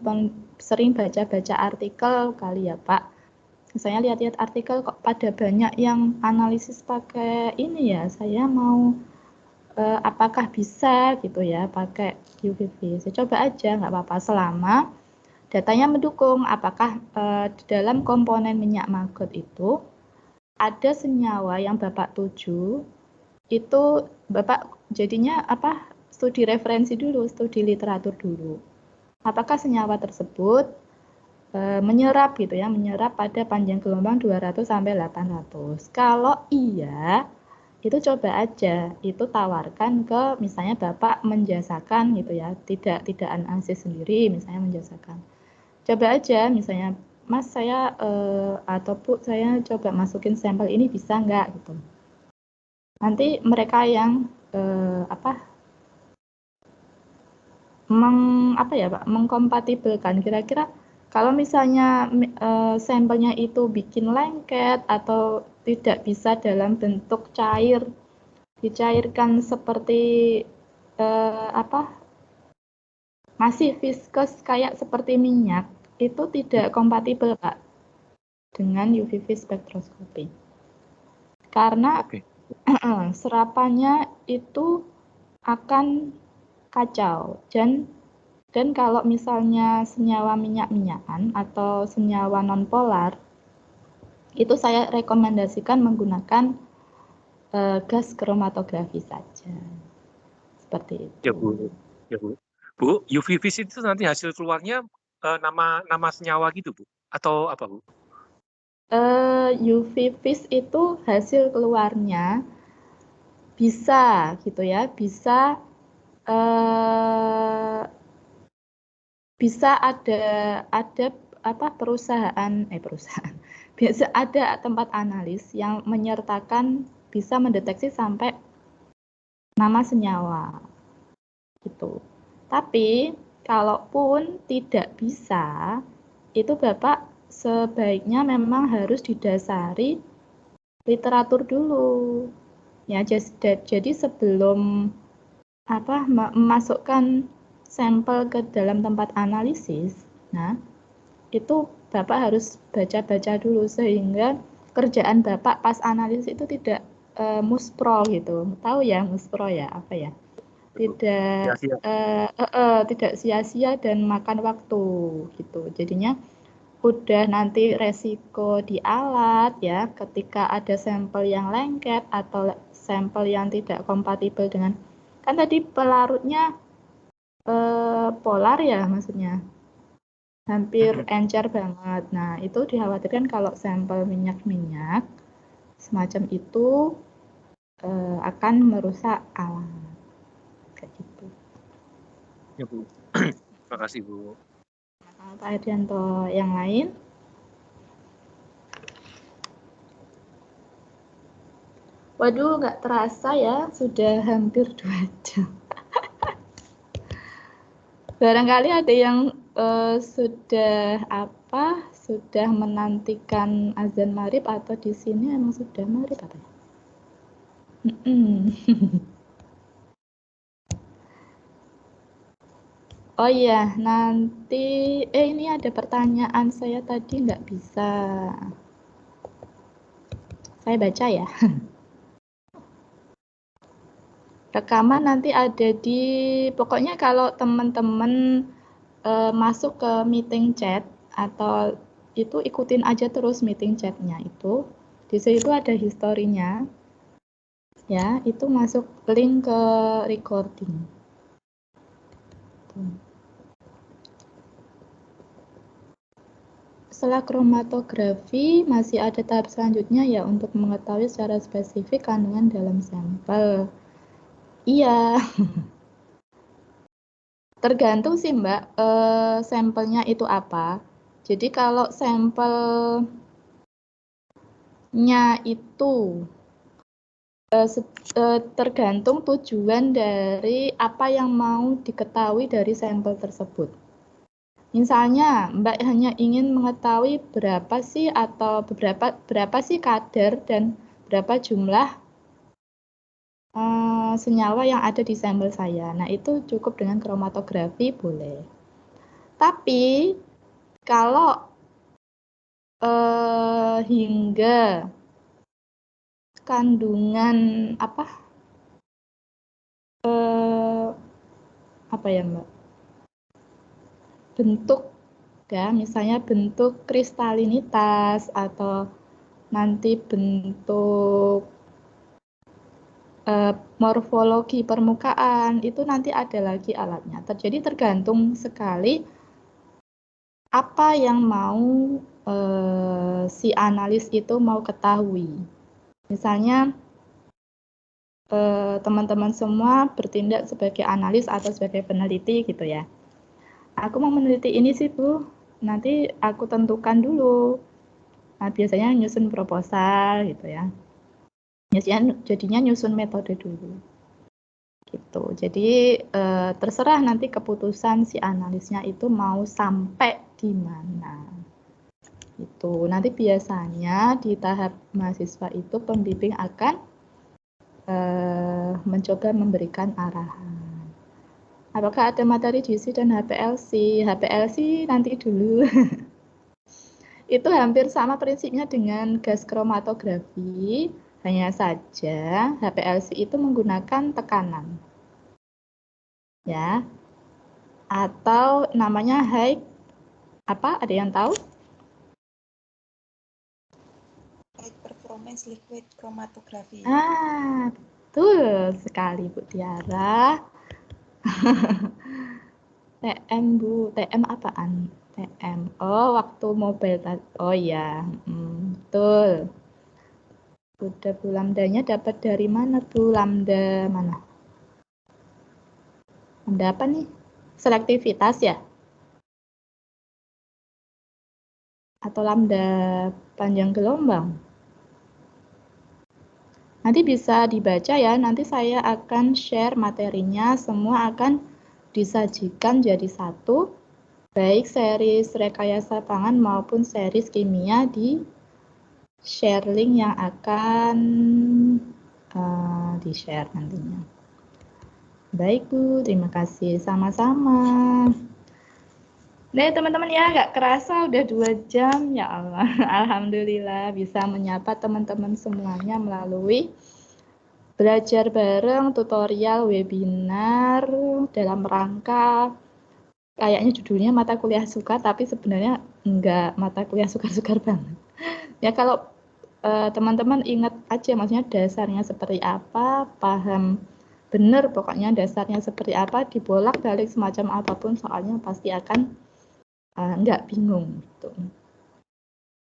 sering baca-baca artikel kali ya Pak. Misalnya lihat-lihat artikel kok pada banyak yang analisis pakai ini ya, saya mau apakah bisa gitu ya pakai UV. Saya coba aja, nggak apa-apa selama datanya mendukung. Apakah di dalam komponen minyak maggot itu ada senyawa yang Bapak tuju, itu Bapak jadinya studi referensi dulu, studi literatur dulu. Apakah senyawa tersebut menyerap pada panjang gelombang 200 sampai 800. Kalau iya, itu coba aja, itu tawarkan ke misalnya Bapak menjasakan gitu ya, tidak analisis sendiri, misalnya menjasakan. Coba aja misalnya, Mas saya atau Bu saya coba masukin sampel ini bisa nggak gitu. Nanti mereka yang mengkompatibelkan kira-kira kalau misalnya sampelnya itu bikin lengket atau tidak bisa dalam bentuk cair, dicairkan seperti masih viscous kayak seperti minyak, itu tidak kompatibel Pak dengan UV vis spektroskopi. Karena serapannya itu akan kacau. Dan kalau misalnya senyawa minyak-minyakan atau senyawa nonpolar Itu saya rekomendasikan menggunakan gas kromatografi saja. Seperti itu. Ya Bu. Ya Bu. Bu, UV vis itu nanti hasil keluarnya nama senyawa gitu Bu? Atau apa Bu? UV vis itu hasil keluarnya bisa gitu ya, bisa bisa ada apa perusahaan biasa ada tempat analis yang menyertakan bisa mendeteksi sampai nama senyawa gitu. Tapi kalaupun tidak bisa, itu Bapak sebaiknya memang harus didasari literatur dulu. Ya, jadi sebelum memasukkan sampel ke dalam tempat analisis, nah itu Bapak harus baca-baca dulu sehingga kerjaan Bapak pas analisis itu tidak muspro gitu. Tahu ya muspro ya apa ya? Tidak Sia-sia. tidak sia-sia dan makan waktu gitu. Jadinya udah nanti resiko di alat ya ketika ada sampel yang lengket atau sampel yang tidak kompatibel dengan kan tadi pelarutnya polar ya maksudnya hampir encer banget. Nah itu dikhawatirkan kalau sampel minyak-minyak semacam itu akan merusak alat kayak gitu. Ya Bu. Terima kasih Bu. Pak Edianto yang lain? Waduh, nggak terasa ya, sudah hampir 2 jam. Barangkali ada yang sudah menantikan azan maghrib atau di sini emang sudah maghrib apa ya? Oh iya, nanti ini ada pertanyaan saya tadi nggak bisa. Saya baca ya. Rekaman nanti ada di pokoknya kalau teman-teman masuk ke meeting chat atau itu ikutin aja terus meeting chatnya itu. Di situ ada historinya. Ya, itu masuk link ke recording. Setelah kromatografi, masih ada tahap selanjutnya ya untuk mengetahui secara spesifik kandungan dalam sampel. Iya, tergantung sih Mbak, sampelnya itu apa. Jadi kalau sampelnya itu tergantung tujuan dari apa yang mau diketahui dari sampel tersebut. Misalnya, Mbak hanya ingin mengetahui berapa sih atau berapa sih kadar dan berapa jumlah senyawa yang ada di sampel saya. Nah, itu cukup dengan kromatografi boleh. Tapi kalau hingga kandungan apa ya Mbak? Bentuk ya, misalnya bentuk kristalinitas atau nanti bentuk morfologi permukaan itu nanti ada lagi alatnya. Jadi tergantung sekali apa yang mau si analis itu mau ketahui. Misalnya teman-teman semua bertindak sebagai analis atau sebagai peneliti gitu ya. Aku mau meneliti ini sih Bu, nanti aku tentukan dulu. Nah, biasanya nyusun proposal gitu ya. Jadinya nyusun metode dulu. Gitu. Jadi terserah nanti keputusan si analisnya itu mau sampai di mana. Itu nanti biasanya di tahap mahasiswa itu pembimbing akan mencoba memberikan arahan. Apakah ada materi GC dan HPLC? HPLC nanti dulu. Itu hampir sama prinsipnya dengan gas kromatografi, hanya saja HPLC itu menggunakan tekanan. Ya. Atau namanya high apa? Ada yang tahu? Siemens Liquid Chromatography. Betul sekali Bu Tiara. TM Bu, TM apaan? TM. Oh, waktu mobile. Oh ya, betul. Udah Bu, lambdanya dapat dari mana Bu? Lambda mana? Lambda apa nih? Selektivitas ya? Atau lambda panjang gelombang? Nanti bisa dibaca ya, nanti saya akan share materinya, semua akan disajikan jadi satu, baik series rekayasa pangan maupun series kimia di share link yang akan di-share nantinya. Baik Bu, terima kasih, sama-sama. Nah teman-teman ya, nggak kerasa udah 2 jam, ya Allah. Alhamdulillah bisa menyapa teman-teman semuanya melalui belajar bareng tutorial webinar dalam rangka, kayaknya judulnya mata kuliah suka, tapi sebenarnya enggak mata kuliah sukar-sukar banget. Ya kalau teman-teman ingat aja maksudnya dasarnya seperti apa, paham benar pokoknya dasarnya seperti apa, dibolak-balik semacam apapun soalnya pasti akan nggak bingung gitu.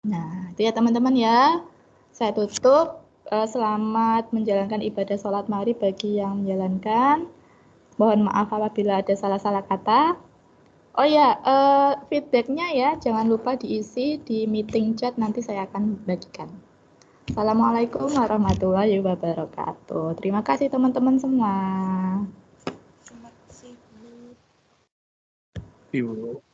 Nah itu ya teman-teman ya, saya tutup. Selamat menjalankan ibadah sholat maghrib bagi yang menjalankan. Mohon maaf apabila ada salah-salah kata. Oh ya, feedbacknya ya jangan lupa diisi di meeting chat, nanti saya akan bagikan. Assalamualaikum warahmatullahi wabarakatuh. Terima kasih teman-teman semua. Terima kasih Bu. Ibu.